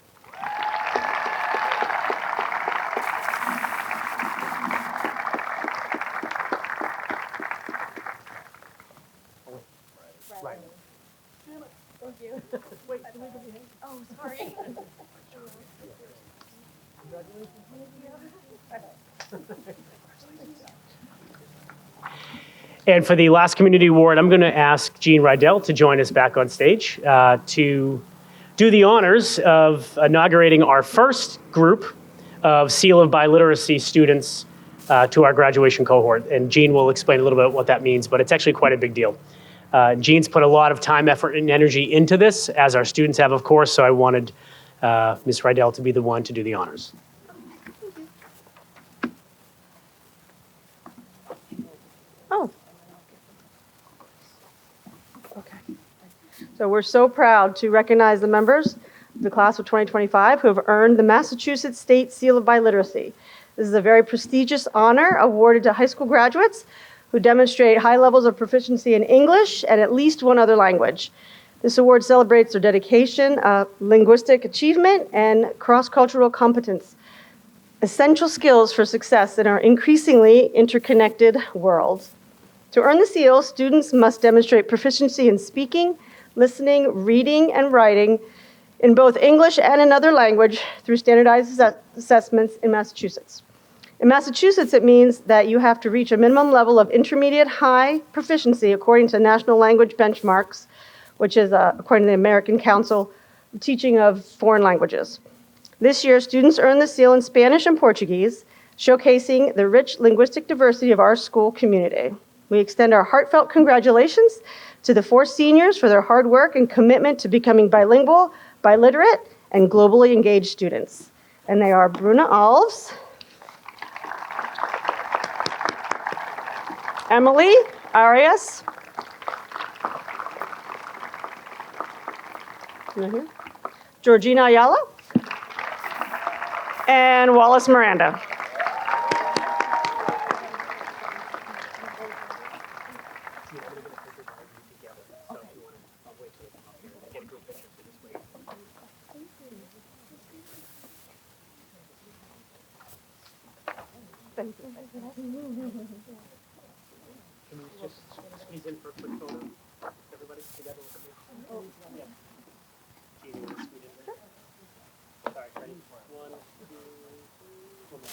Speaker 3: And for the last community award, I'm going to ask Jean Rydell to join us back on stage to do the honors of inaugurating our first group of Seal of Biliteracy students to our graduation cohort. And Jean will explain a little bit what that means, but it's actually quite a big deal. Jean's put a lot of time, effort, and energy into this, as our students have, of course, so I wanted Ms. Rydell to be the one to do the honors.
Speaker 7: Oh. Okay. So we're so proud to recognize the members of the class of 2025 who have earned the Massachusetts State Seal of Biliteracy. This is a very prestigious honor awarded to high school graduates who demonstrate high levels of proficiency in English and at least one other language. This award celebrates their dedication, linguistic achievement, and cross-cultural competence, essential skills for success in our increasingly interconnected world. To earn the seal, students must demonstrate proficiency in speaking, listening, reading, and writing in both English and another language through standardized assessments in Massachusetts. In Massachusetts, it means that you have to reach a minimum level of intermediate high proficiency according to national language benchmarks, which is according to the American Council of Teaching of Foreign Languages. This year, students earned the seal in Spanish and Portuguese, showcasing the rich linguistic diversity of our school community. We extend our heartfelt congratulations to the 4 seniors for their hard work and commitment to becoming bilingual, biliterate, and globally engaged students. And they are Bruna Alves, Emily Arias, Georgina Ayala, and Wallace Miranda.
Speaker 3: Can we just squeeze in for a quick photo? Everybody together with me? Oh, yeah. Jean, you want to squeeze in there? All right, ready? 1, 2, 1 more.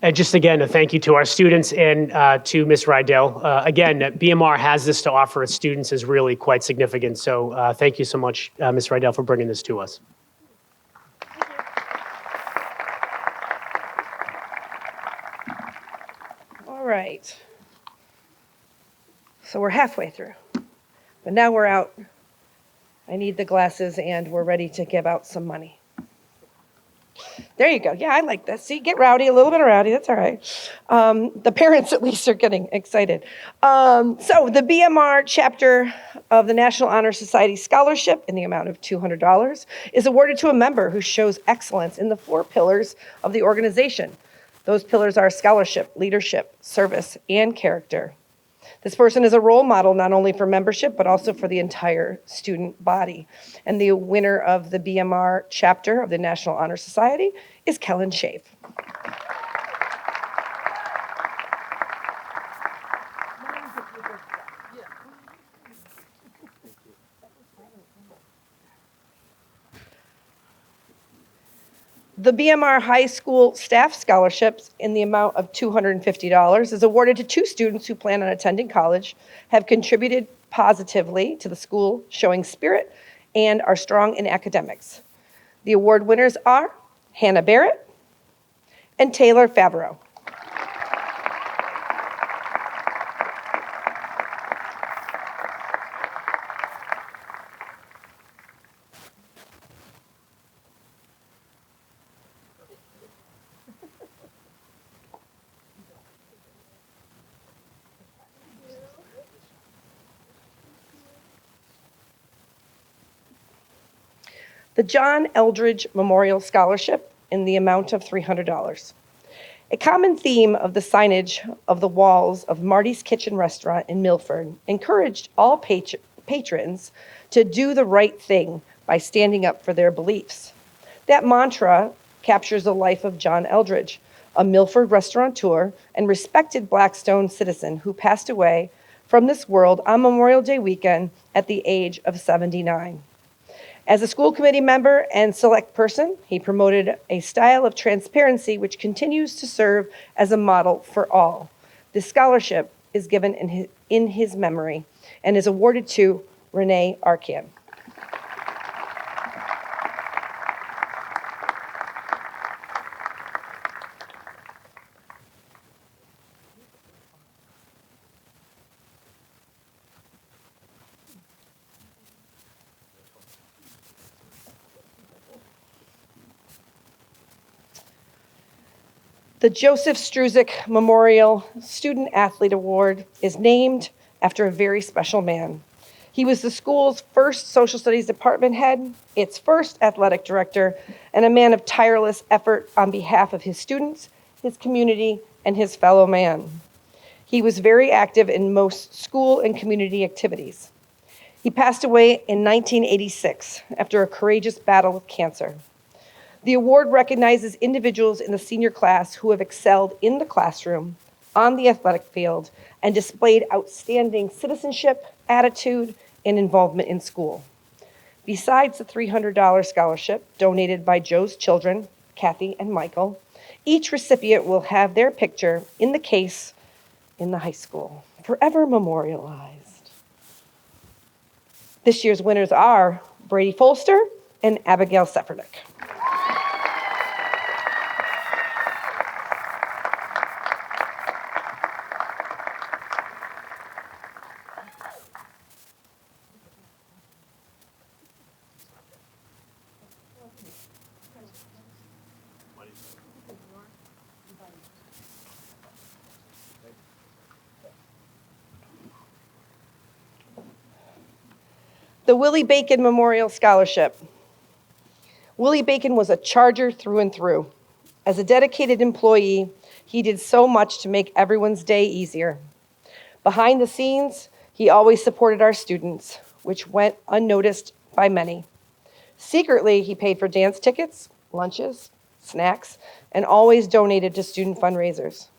Speaker 3: And just again, a thank you to our students and to Ms. Rydell. Again, BMR has this to offer its students is really quite significant. So thank you so much, Ms. Rydell, for bringing this to us.
Speaker 2: All right. So we're halfway through, but now we're out. I need the glasses and we're ready to give out some money. There you go. Yeah, I like that. See, get rowdy, a little bit of rowdy. That's all right. The parents, at least, are getting excited. So the BMR chapter of the National Honor Society Scholarship in the amount of $200 is awarded to a member who shows excellence in the 4 pillars of the organization. Those pillars are scholarship, leadership, service, and character. This person is a role model not only for membership, but also for the entire student body. And the winner of the BMR chapter of the National Honor Society is Kellen Shave. The BMR High School Staff Scholarships in the amount of $250 is awarded to 2 students who plan on attending college, have contributed positively to the school, showing spirit, and are strong in academics. The award winners are Hannah Barrett and Taylor Favreau. The John Eldridge Memorial Scholarship in the amount of $300. A common theme of the signage of the walls of Marty's Kitchen Restaurant in Milford encouraged all patrons to do the right thing by standing up for their beliefs. That mantra captures the life of John Eldridge, a Milford restaurateur and respected Blackstone citizen who passed away from this world on Memorial Day weekend at the age of 79. As a school committee member and select person, he promoted a style of transparency which continues to serve as a model for all. This scholarship is given in his memory and is awarded to Renee Arcan. The Joseph Struzik Memorial Student Athlete Award is named after a very special man. He was the school's first social studies department head, its first athletic director, and a man of tireless effort on behalf of his students, his community, and his fellow man. He was very active in most school and community activities. He passed away in 1986 after a courageous battle with cancer. The award recognizes individuals in the senior class who have excelled in the classroom, on the athletic field, and displayed outstanding citizenship, attitude, and involvement in school. Besides the $300 scholarship donated by Joe's children, Kathy and Michael, each recipient will have their picture in the case in the high school, forever memorialized. This year's winners are Brady Folster and Abigail Seferdik. The Willie Bacon Memorial Scholarship. Willie Bacon was a Charger through and through. As a dedicated employee, he did so much to make everyone's day easier. Behind the scenes, he always supported our students, which went unnoticed by many. Secretly, he paid for dance tickets, lunches, snacks, and always donated to student fundraisers.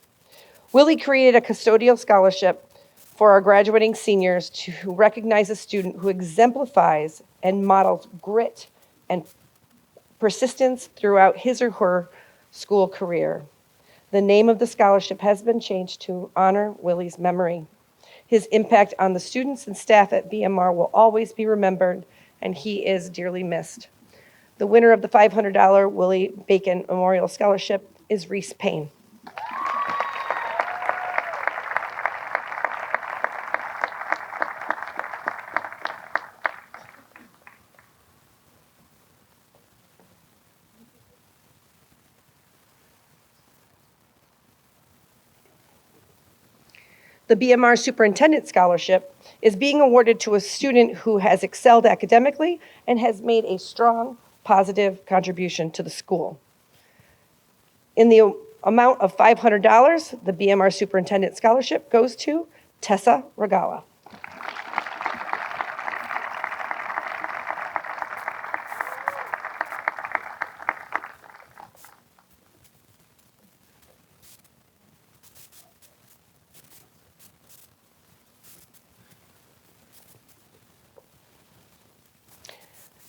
Speaker 2: Willie created a custodial scholarship for our graduating seniors to recognize a student who exemplifies and models grit and persistence throughout his or her school career. The name of the scholarship has been changed to honor Willie's memory. His impact on the students and staff at BMR will always be remembered, and he is dearly missed. The winner of the $500 Willie Bacon Memorial Scholarship is Reese Payne. The BMR Superintendent Scholarship is being awarded to a student who has excelled academically and has made a strong, positive contribution to the school. In the amount of $500, the BMR Superintendent Scholarship goes to Tessa Regala.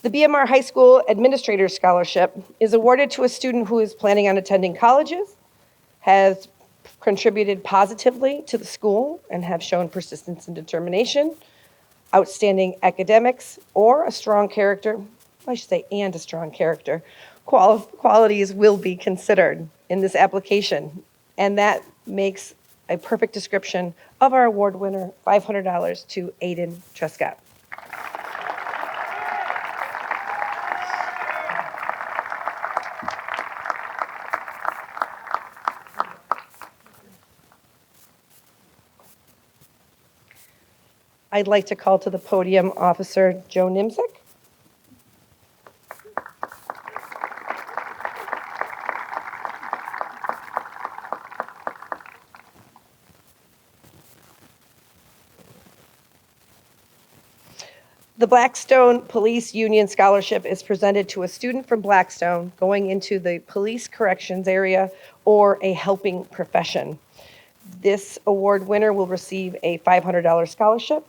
Speaker 2: The BMR High School Administrator Scholarship is awarded to a student who is planning on attending colleges, has contributed positively to the school and have shown persistence and determination, outstanding academics, or a strong character, I should say, and a strong character. Qualities will be considered in this application, and that makes a perfect description of our award winner, $500 to Aiden Trescott. I'd like to call to the podium Officer Joe Nimzik. The Blackstone Police Union Scholarship is presented to a student from Blackstone going into the police corrections area or a helping profession. This award winner will receive a $500 scholarship,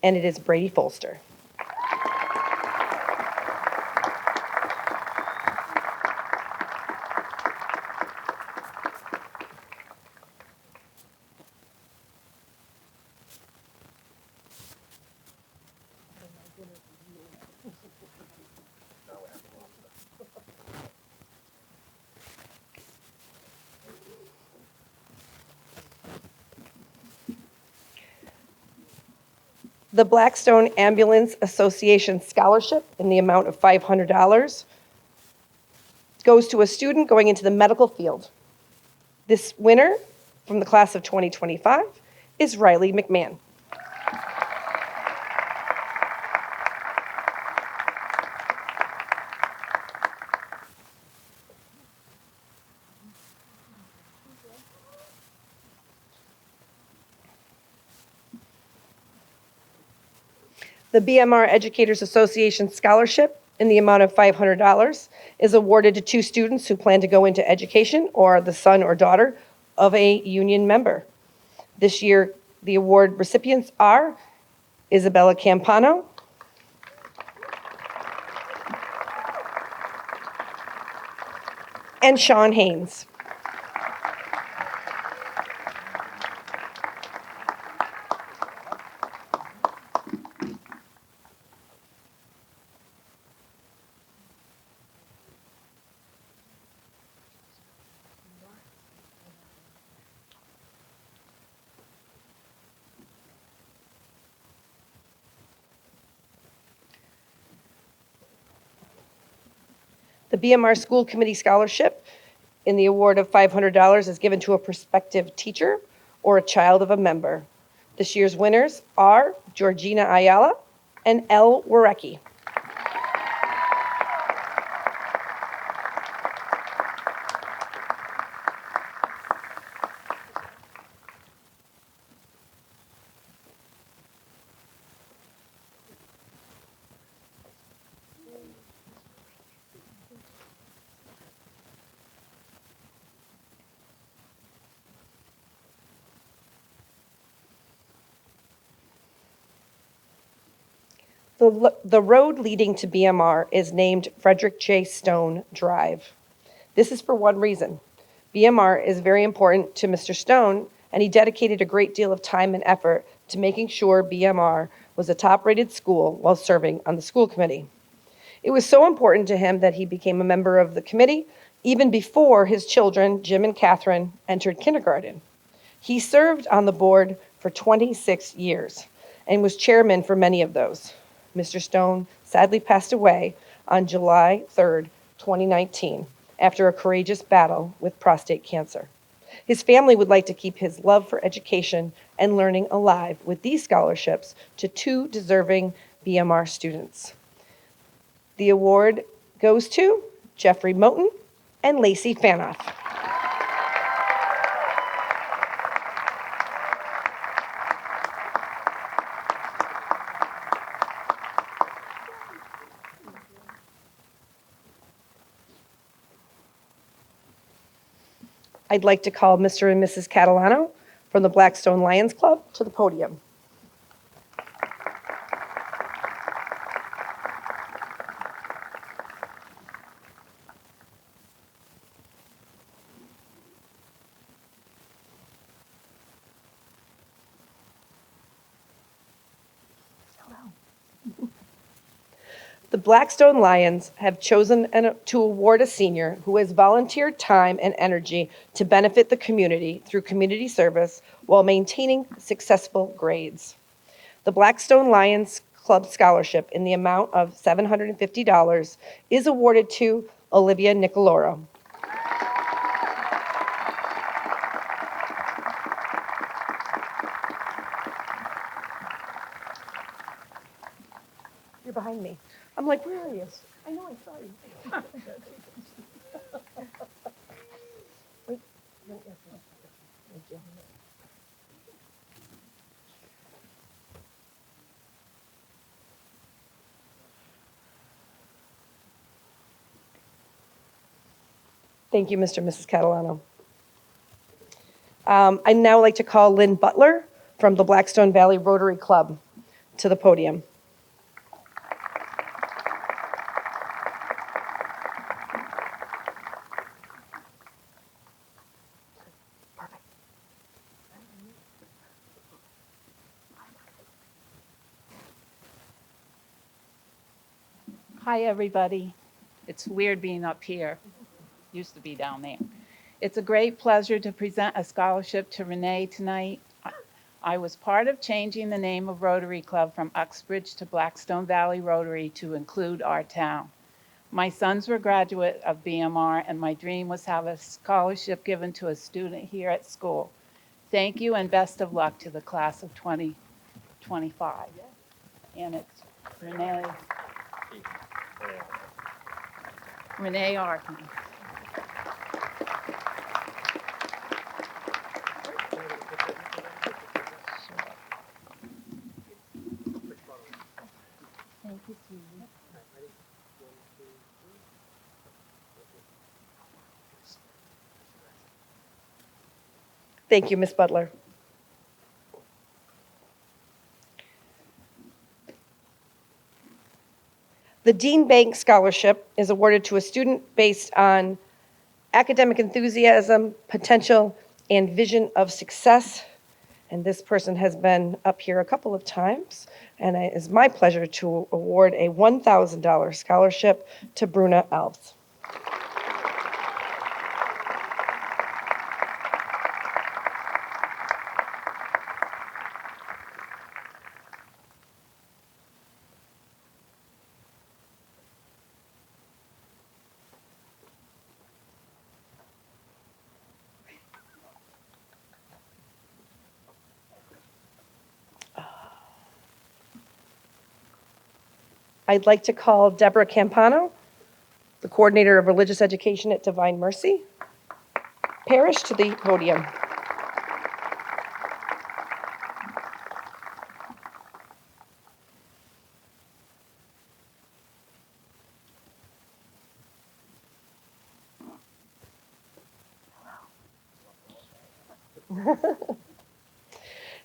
Speaker 2: and it is Brady Folster. The Blackstone Ambulance Association Scholarship in the amount of $500 goes to a student going into the medical field. This winner from the class of 2025 is Riley McMahon. The BMR Educators Association Scholarship in the amount of $500 is awarded to 2 students who plan to go into education or are the son or daughter of a union member. This year, the award recipients are Isabella Campano, and Sean Haynes. The BMR School Committee Scholarship in the award of $500 is given to a prospective teacher or a child of a member. This year's winners are Georgina Ayala and Elle Warecki. The road leading to BMR is named Frederick J. Stone Drive. This is for one reason. BMR is very important to Mr. Stone, and he dedicated a great deal of time and effort to making sure BMR was a top-rated school while serving on the school committee. It was so important to him that he became a member of the committee even before his children, Jim and Catherine, entered kindergarten. He served on the board for 26 years and was chairman for many of those. Mr. Stone sadly passed away on July 3rd, 2019, after a courageous battle with prostate cancer. His family would like to keep his love for education and learning alive with these scholarships to 2 deserving BMR students. The award goes to Jeffrey Moten and Lacey Fanoff. I'd like to call Mr. and Mrs. Catalano from the Blackstone Lions Club to the podium. The Blackstone Lions have chosen to award a senior who has volunteered time and energy to benefit the community through community service while maintaining successful grades. The Blackstone Lions Club Scholarship in the amount of $750 is awarded to Olivia Nicoloro. You're behind me. I'm like, where are you? I know I saw you. Wait, thank you. Thank you, Mr. and Mrs. Catalano. I'd now like to call Lynn Butler from the Blackstone Valley Rotary Club to the podium.
Speaker 13: Hi, everybody. It's weird being up here. Used to be down there. It's a great pleasure to present a scholarship to Renee tonight. I was part of changing the name of Rotary Club from Uxbridge to Blackstone Valley Rotary to include our town. My sons were graduate of BMR, and my dream was to have a scholarship given to a student here at school. Thank you and best of luck to the class of 2025. And it's Renee Arkin. Thank you, Susan.
Speaker 2: Thank you, Ms. Butler. The Dean Bank Scholarship is awarded to a student based on academic enthusiasm, potential, and vision of success. And this person has been up here a couple of times, and it is my pleasure to award a $1,000 scholarship to Bruna Alves. I'd like to call Deborah Campano, the coordinator of religious education at Divine Mercy Parish, to the podium.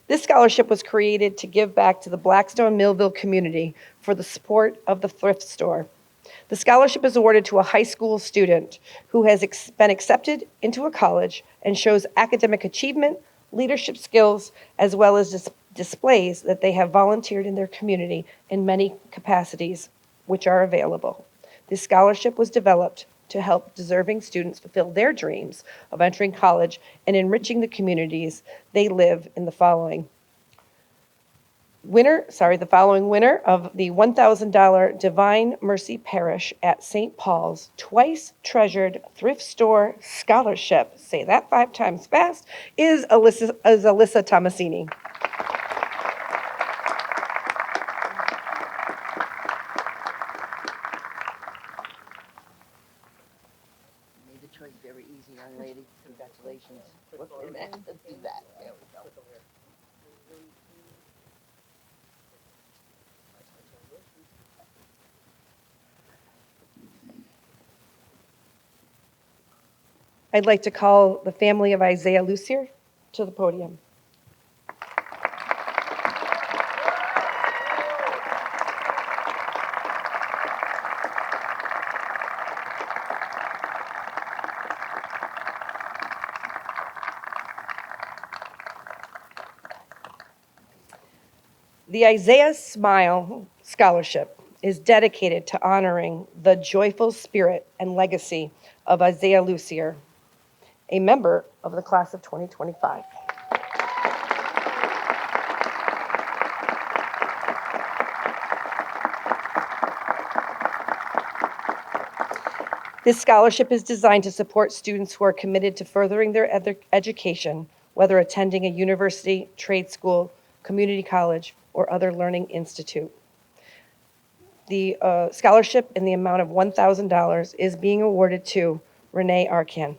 Speaker 2: This scholarship was created to give back to the Blackstone Millville community for the support of the thrift store. The scholarship is awarded to a high school student who has been accepted into a college and shows academic achievement, leadership skills, as well as displays that they have volunteered in their community in many capacities, which are available. This scholarship was developed to help deserving students fulfill their dreams of entering college and enriching the communities they live in. The following winner of the $1,000 Divine Mercy Parish at St. Paul's Twice Treasured Thrift Store Scholarship, say that 5 times fast, is Alyssa Tomasini.
Speaker 14: Choice very easy, young lady. Congratulations. Wait a minute. Let's do that. There we go.
Speaker 2: I'd like to call the family of Isaiah Lucier to the podium. The Isaiah Smile Scholarship is dedicated to honoring the joyful spirit and legacy of Isaiah Lucier, a member of the class of 2025. This scholarship is designed to support students who are committed to furthering their education, whether attending a university, trade school, community college, or other learning institute. The scholarship in the amount of $1,000 is being awarded to Renee Arkin.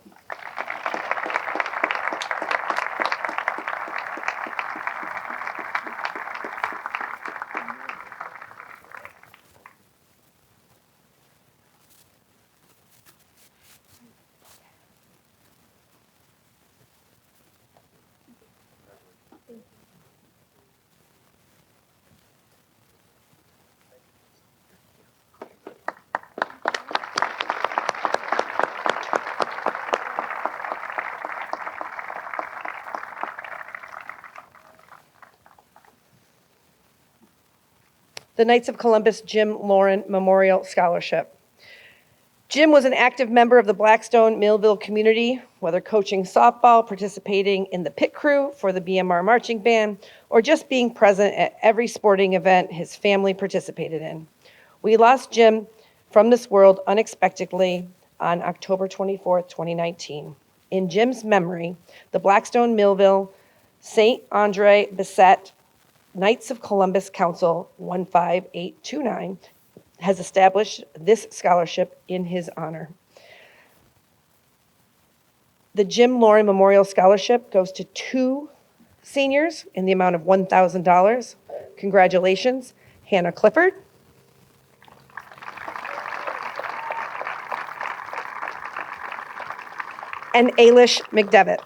Speaker 2: the Knights of Columbus Jim Lauren Memorial Scholarship. Jim was an active member of the Blackstone Millville community, whether coaching softball, participating in the pit crew for the BMR marching band, or just being present at every sporting event his family participated in. We lost Jim from this world unexpectedly on October 24th, 2019. In Jim's memory, the Blackstone Millville St. Andre Bessette Knights of Columbus Council 15829 has established this scholarship in his honor. The Jim Lauren Memorial Scholarship goes to 2 seniors in the amount of $1,000. Congratulations, Hannah Clifford and Ailish McDevitt.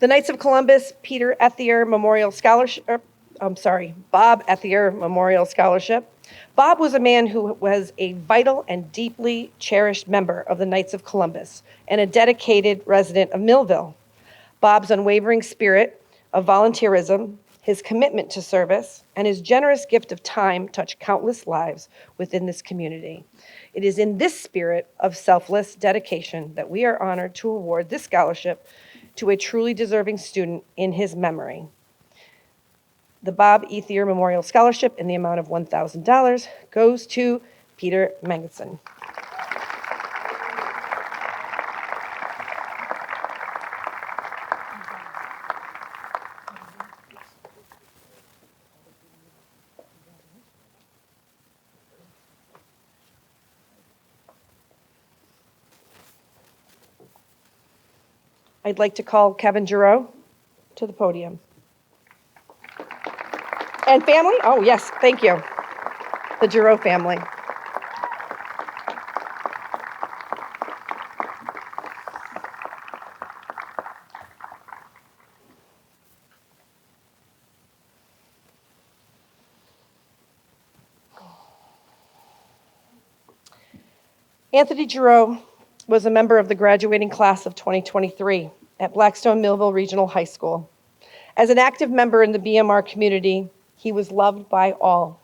Speaker 2: The Knights of Columbus Peter Ethier Memorial Scholarship, Bob Ethier Memorial Scholarship. Bob was a man who was a vital and deeply cherished member of the Knights of Columbus and a dedicated resident of Millville. Bob's unwavering spirit of volunteerism, his commitment to service, and his generous gift of time touched countless lives within this community. It is in this spirit of selfless dedication that we are honored to award this scholarship to a truly deserving student in his memory. The Bob Ethier Memorial Scholarship in the amount of $1,000 goes to Peter Mengelson. I'd like to call Kevin Giroux to the podium. And family? Oh, yes, thank you. The Giroux family. Anthony Giroux was a member of the graduating class of 2023 at Blackstone Millville Regional High School. As an active member in the BMR community, he was loved by all.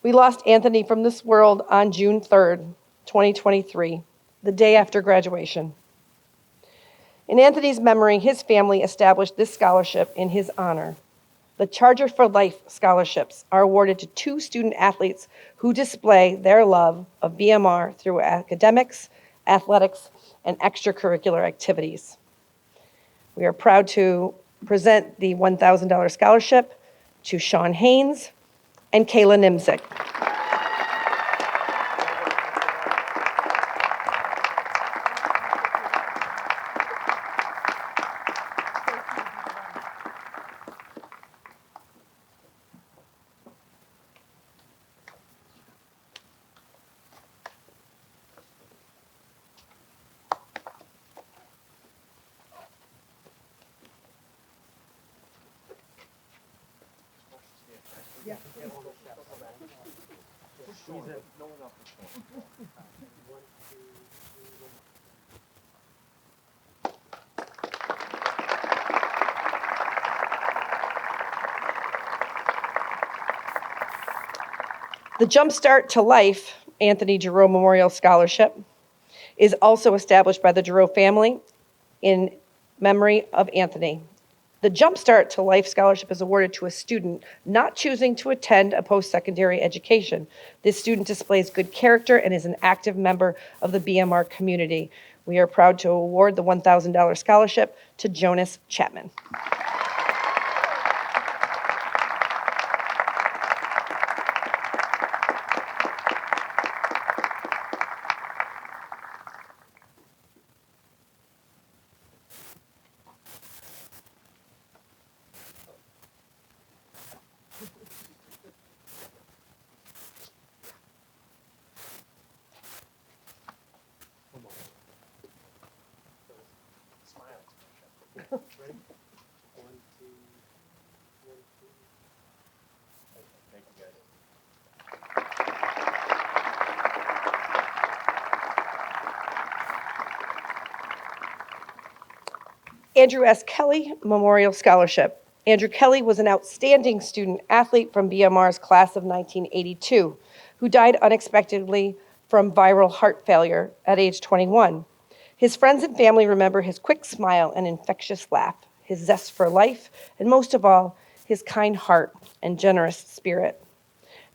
Speaker 2: We lost Anthony from this world on June 3rd, 2023, the day after graduation. In Anthony's memory, his family established this scholarship in his honor. The Charger for Life scholarships are awarded to 2 student athletes who display their love of BMR through academics, athletics, and extracurricular activities. We are proud to present the $1,000 scholarship to Sean Haynes and Kayla Nimzik. The Jumpstart to Life Anthony Giroux Memorial Scholarship is also established by the Giroux family in memory of Anthony. The Jumpstart to Life Scholarship is awarded to a student not choosing to attend a post-secondary education. This student displays good character and is an active member of the BMR community. We are proud to award the $1,000 scholarship to Jonas Chapman. Andrew S. Kelly Memorial Scholarship. Andrew Kelly was an outstanding student athlete from BMR's class of 1982 who died unexpectedly from viral heart failure at age 21. His friends and family remember his quick smile and infectious laugh, his zest for life, and most of all, his kind heart and generous spirit.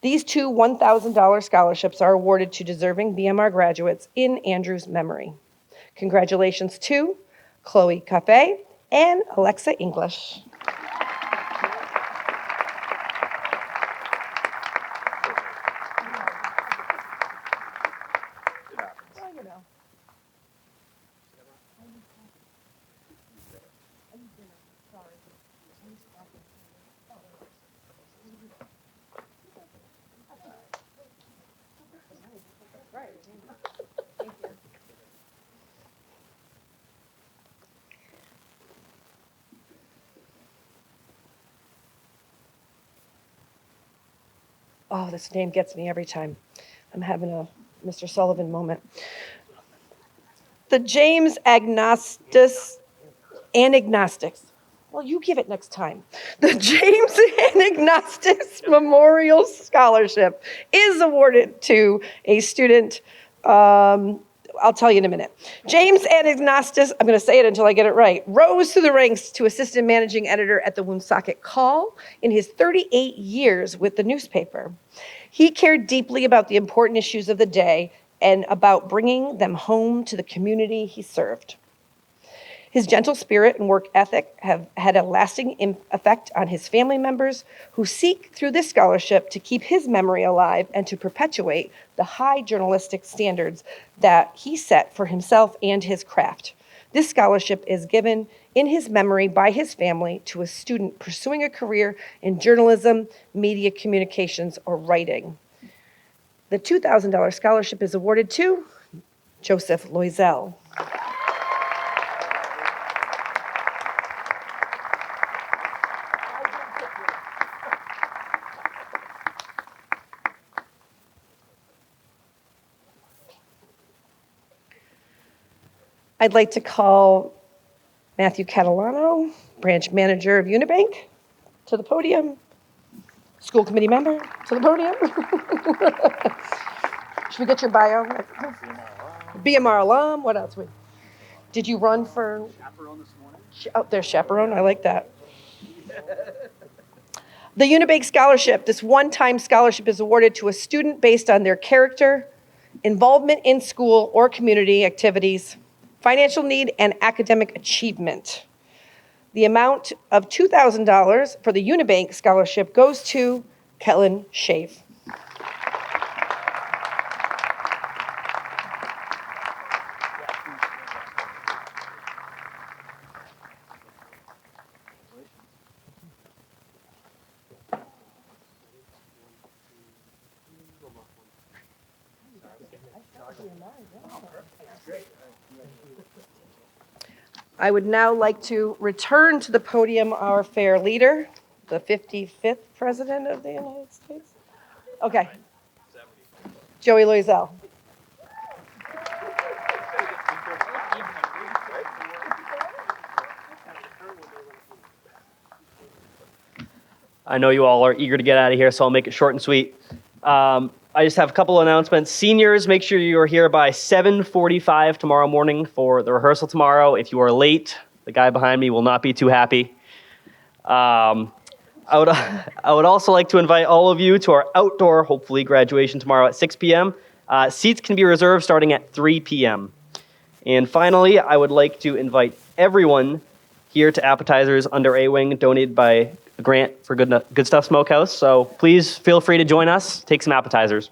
Speaker 2: These two $1,000 scholarships are awarded to deserving BMR graduates in Andrew's memory. Congratulations to Chloe Cafe and Alexa English. Oh, this name gets me every time. I'm having a Mr. Sullivan moment. The James Anagnostics. Well, you give it next time. The James Anagnostics Memorial Scholarship is awarded to a student. I'll tell you in a minute. James Anagnostis, I'm going to say it until I get it right, rose through the ranks to assistant managing editor at the Woonsocket Call in his 38 years with the newspaper. He cared deeply about the important issues of the day and about bringing them home to the community he served. His gentle spirit and work ethic have had a lasting effect on his family members who seek through this scholarship to keep his memory alive and to perpetuate the high journalistic standards that he set for himself and his craft. This scholarship is given in his memory by his family to a student pursuing a career in journalism, media communications, or writing. The $2,000 scholarship is awarded to Joseph Loisel. I'd like to call Matthew Catalano, branch manager of Unibank, to the podium. School committee member, to the podium. Should we get your bio? BMR alum, what else? Did you run for? Chaperone this morning. Oh, there's chaperone, I like that. The Unibank Scholarship, this one-time scholarship is awarded to a student based on their character, involvement in school or community activities, financial need, and academic achievement. The amount of $2,000 for the Unibank Scholarship goes to Kellen Shave. I would now like to return to the podium our fair leader, the 55th President of the United States. Okay. Joey Loisel.
Speaker 1: I know you all are eager to get out of here, so I'll make it short and sweet. I just have a couple of announcements. Seniors, make sure you are here by 7:45 tomorrow morning for the rehearsal tomorrow. If you are late, the guy behind me will not be too happy. I would also like to invite all of you to our outdoor, hopefully, graduation tomorrow at 6 p.m. Seats can be reserved starting at 3 p.m. And finally, I would like to invite everyone here to appetizers under A-Wing donated by a grant for Good Stuff Smokehouse. So please feel free to join us, take some appetizers.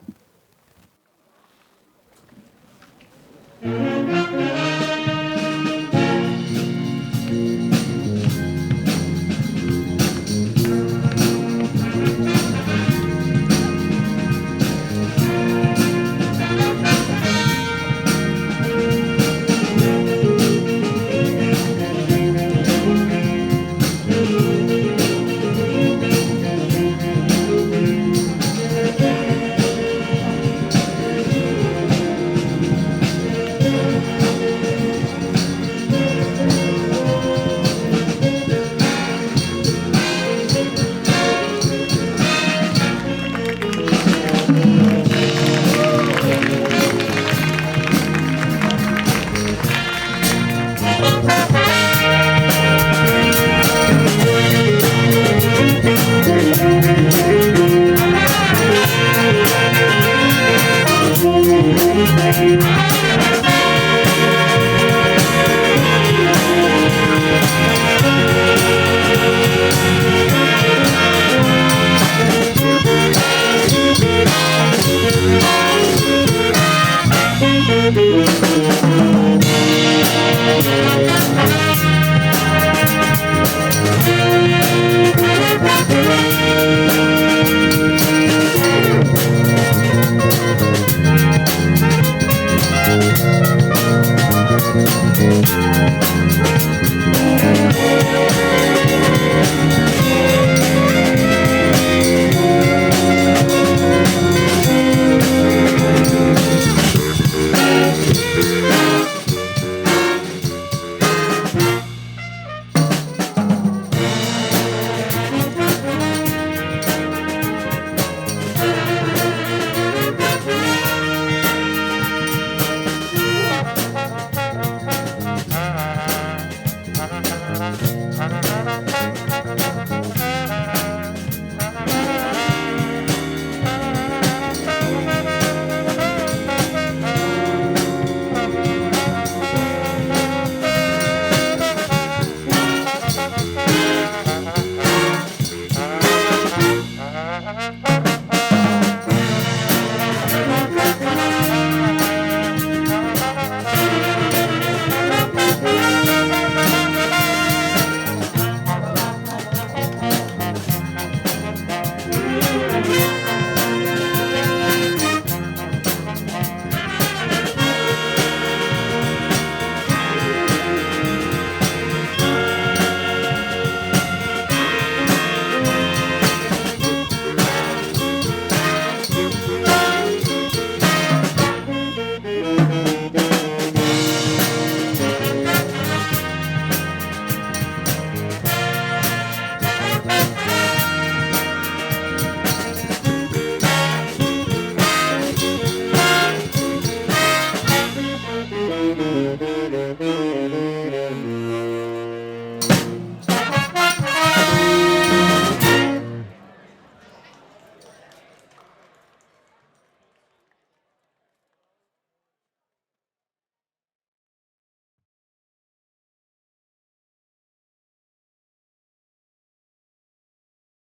Speaker 15: Thank you.